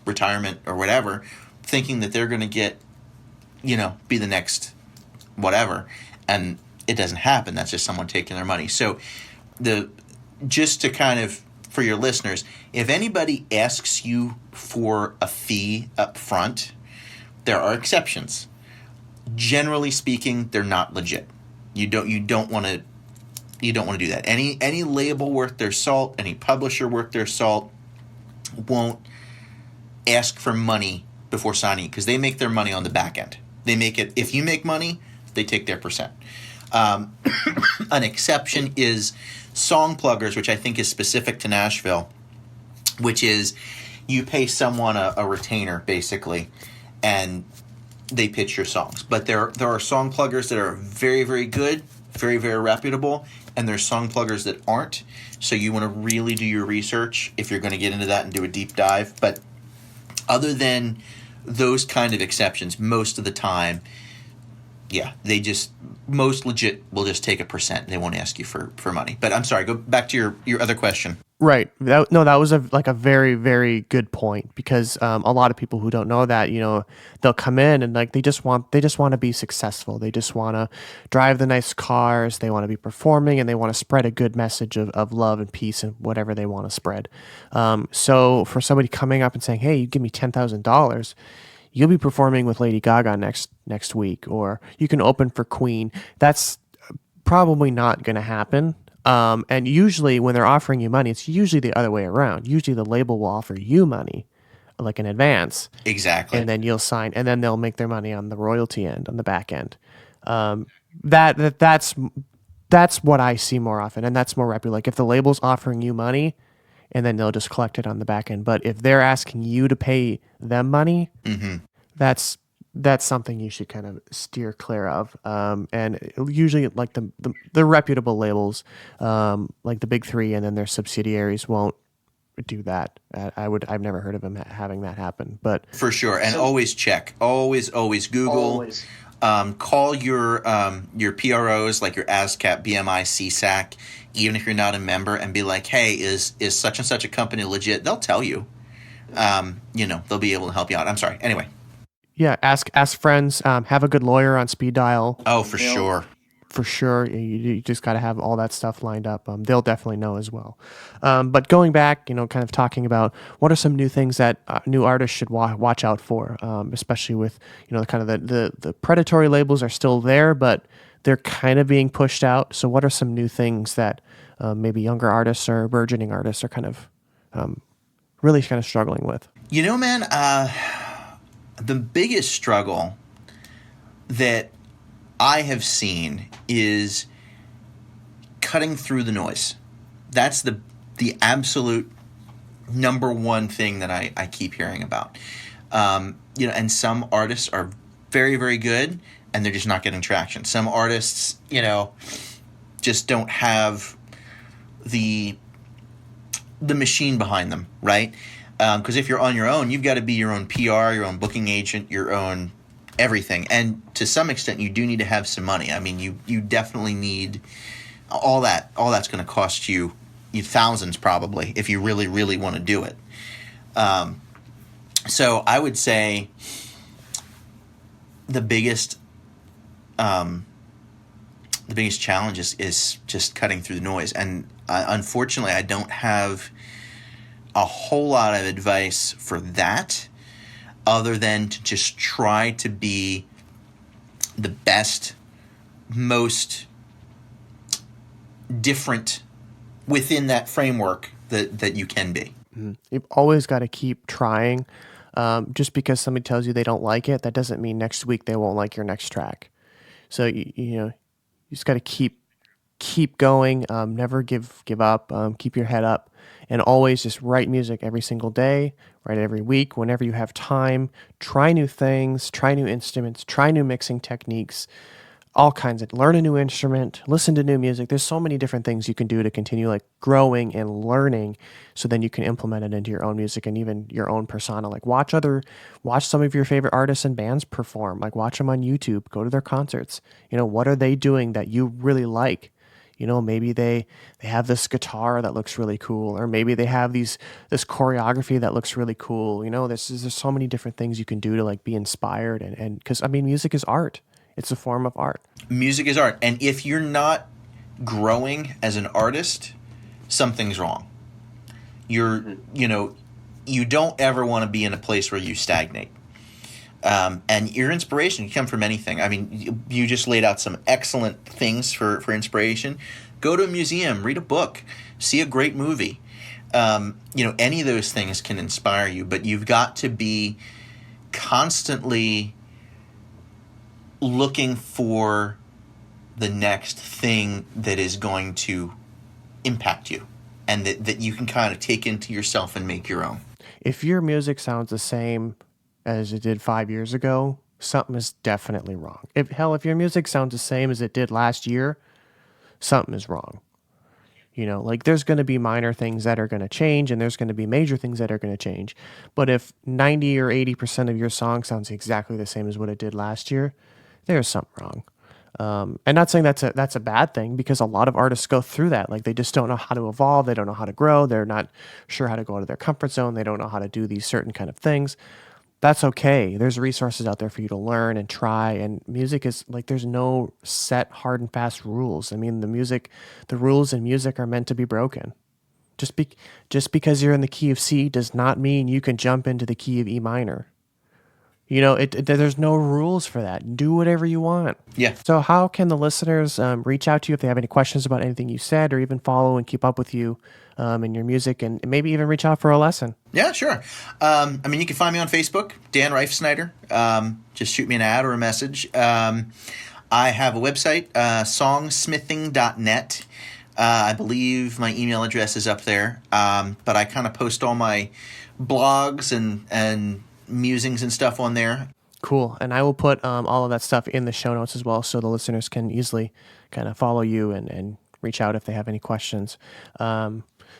retirement or whatever, thinking that they're going to get, be the next whatever. And it doesn't happen. That's just someone taking their money. So just to kind of, for your listeners, if anybody asks you for a fee up front, there are exceptions. Generally speaking, they're not legit. You don't want to do that. Any label worth their salt, any publisher worth their salt won't ask for money before signing, because they make their money on the back end. They make it, if you make money, they take their percent. An exception is song pluggers, which I think is specific to Nashville, which is you pay someone a retainer basically, and they pitch your songs. But there are song pluggers that are very, very good, very, very reputable, and there's song pluggers that aren't. So you want to really do your research if you're going to get into that and do a deep dive. But other than those kind of exceptions, most of the time, yeah, most legit will just take a percent. They won't ask you for money. But I'm sorry, go back to your other question. Right. That was a very, very good point, because a lot of people who don't know that, they'll come in and like they just want to be successful. They just want to drive the nice cars. They want to be performing, and they want to spread a good message of love and peace and whatever they want to spread. So for somebody coming up and saying, "Hey, you give me $10,000, you'll be performing with Lady Gaga next week, or you can open for Queen," that's probably not going to happen. And usually when they're offering you money, it's usually the other way around. Usually the label will offer you money, like in advance. Exactly. And then you'll sign, and then they'll make their money on the royalty end, on the back end. That's what I see more often, and that's more reputable. Like if the label's offering you money, and then they'll just collect it on the back end. But if they're asking you to pay them money, that's something you should kind of steer clear of. And usually like the reputable labels, like the big three and then their subsidiaries, won't do that. I've never heard of them having that happen, but for sure. And always check, always Google. Call your PROs, like your ASCAP, BMI, CSAC, even if you're not a member, and be like, hey, is such and such a company legit? They'll tell you. They'll be able to help you out. I'm sorry. Anyway. Yeah, ask friends. Have a good lawyer on speed dial. Oh, for sure. For sure. You just got to have all that stuff lined up. They'll definitely know as well. But going back, kind of talking about what are some new things that new artists should watch out for, especially with, kind of the predatory labels are still there, but they're kind of being pushed out. So what are some new things that maybe younger artists or burgeoning artists are kind of really kind of struggling with? Man, the biggest struggle that I have seen is cutting through the noise. That's the absolute number one thing that I keep hearing about. And some artists are very, very good, and they're just not getting traction. Some artists, just don't have the machine behind them, right? Because if you're on your own, you've got to be your own PR, your own booking agent, your own everything. And to some extent, you do need to have some money. I mean, you definitely need all that. All that's going to cost you thousands probably if you really, really want to do it. So I would say the biggest challenge is just cutting through the noise. And unfortunately, I don't have a whole lot of advice for that, other than to just try to be the best, most different within that framework that you can be. Mm-hmm. You've always got to keep trying. Just because somebody tells you they don't like it, that doesn't mean next week they won't like your next track. So you just got to keep going. Never give up. Keep your head up, and always just write music every single day. Write every week, whenever you have time. Try new things. Try new instruments. Try new mixing techniques. All kinds of. Learn a new instrument. Listen to new music. There's so many different things you can do to continue growing and learning, so then you can implement it into your own music and even your own persona. Watch some of your favorite artists and bands perform. Watch them on YouTube. Go to their concerts. What are they doing that you really like? Maybe they have this guitar that looks really cool, or maybe they have this choreography that looks really cool. There's so many different things you can do to be inspired, and because music is art. It's a form of art. Music is art, and if you're not growing as an artist, something's wrong. You don't ever want to be in a place where you stagnate. And your inspiration can come from anything. I mean, you just laid out some excellent things for inspiration. Go to a museum, read a book, see a great movie. Any of those things can inspire you, but you've got to be constantly looking for the next thing that is going to impact you and that you can kind of take into yourself and make your own. If your music sounds the same as it did 5 years ago, something is definitely wrong. If your music sounds the same as it did last year, something is wrong. There's going to be minor things that are going to change, and there's going to be major things that are going to change. But if 90 or 80% of your song sounds exactly the same as what it did last year, there's something wrong. And not saying that's a bad thing, because a lot of artists go through that. They just don't know how to evolve. They don't know how to grow. They're not sure how to go out of their comfort zone. They don't know how to do these certain kind of things. That's okay. There's resources out there for you to learn and try. And music is there's no set, hard and fast rules. I mean, the rules in music are meant to be broken. Just because you're in the key of C does not mean you can jump into the key of E minor. There's no rules for that. Do whatever you want. Yeah. So how can the listeners reach out to you if they have any questions about anything you said, or even follow and keep up with you in your music, and maybe even reach out for a lesson? Yeah, sure. You can find me on Facebook, Dan Reifsnyder. Just shoot me an ad or a message. I have a website, songsmithing.net. I believe my email address is up there. But I kind of post all my blogs and musings and stuff on there. Cool. And I will put all of that stuff in the show notes as well, so the listeners can easily kind of follow you and reach out if they have any questions.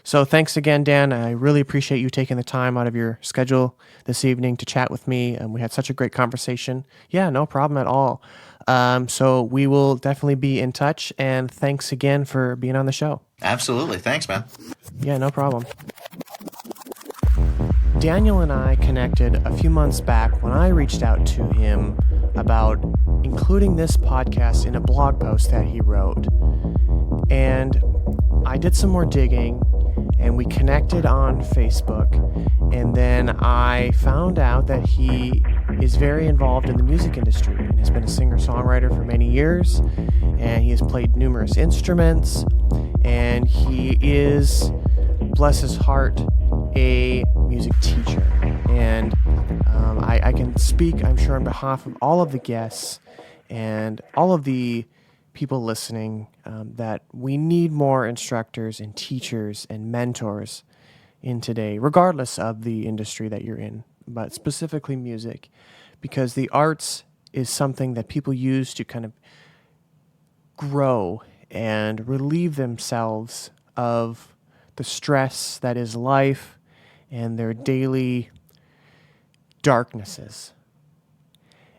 So thanks again, Dan. I really appreciate you taking the time out of your schedule this evening to chat with me. We had such a great conversation. Yeah, no problem at all. So we will definitely be in touch. And thanks again for being on the show. Absolutely. Thanks, man. Yeah, no problem. Daniel and I connected a few months back when I reached out to him about including this podcast in a blog post that he wrote. And I did some more digging, and we connected on Facebook. And then I found out that he is very involved in the music industry and has been a singer-songwriter for many years. And he has played numerous instruments. And he is, bless his heart, a music teacher. And I can speak, I'm sure, on behalf of all of the guests and all of the people listening that we need more instructors and teachers and mentors in today, regardless of the industry that you're in, but specifically music, because the arts is something that people use to kind of grow and relieve themselves of the stress that is life and their daily darknesses.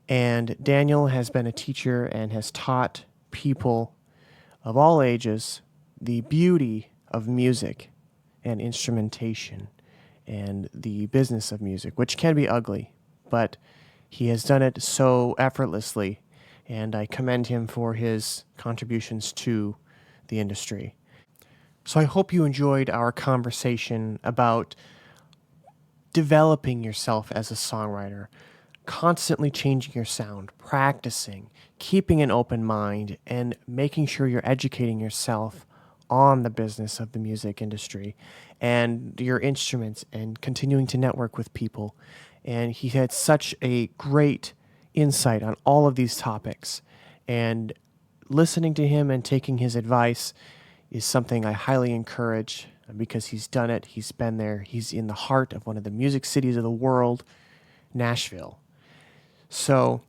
And Daniel has been a teacher and has taught people of all ages the beauty of music and instrumentation and the business of music, which can be ugly, but he has done it so effortlessly, and I commend him for his contributions to the industry. So I hope you enjoyed our conversation about developing yourself as a songwriter, constantly changing your sound, practicing, keeping an open mind, and making sure you're educating yourself on the business of the music industry and your instruments and continuing to network with people. And he had such a great insight on all of these topics. And listening to him and taking his advice is something I highly encourage because he's done it. He's been there. He's in the heart of one of the music cities of the world, Nashville. So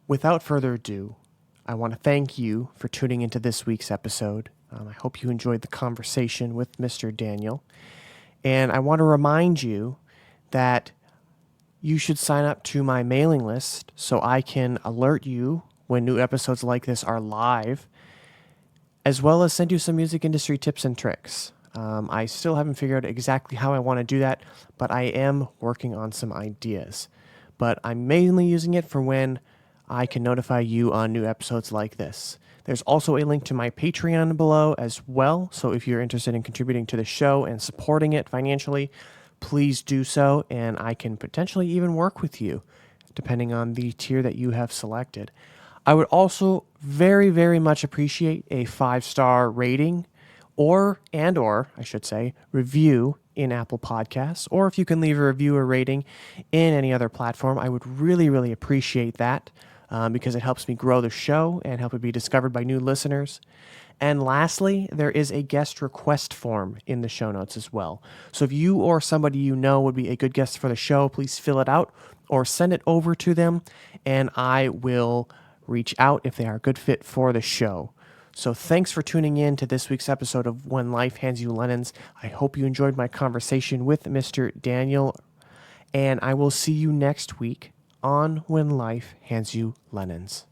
without further ado, I want to thank you for tuning into this week's episode. I hope you enjoyed the conversation with Mr. Daniel. And I want to remind you that you should sign up to my mailing list so I can alert you when new episodes like this are live, as well as send you some music industry tips and tricks. I still haven't figured out exactly how I want to do that, but I am working on some ideas. But I'm mainly using it for when I can notify you on new episodes like this. There's also a link to my Patreon below as well, so if you're interested in contributing to the show and supporting it financially, please do so, and I can potentially even work with you, depending on the tier that you have selected. I would also very, very much appreciate a 5-star rating or I should say, review in Apple Podcasts, or if you can leave a review or rating in any other platform, I would really, really appreciate that because it helps me grow the show and help it be discovered by new listeners. And lastly, there is a guest request form in the show notes as well. So if you or somebody you know would be a good guest for the show, please fill it out or send it over to them, and I will reach out if they are a good fit for the show. So thanks for tuning in to this week's episode of When Life Hands You Lemons. I hope you enjoyed my conversation with Mr. Daniel, and I will see you next week on When Life Hands You Lemons.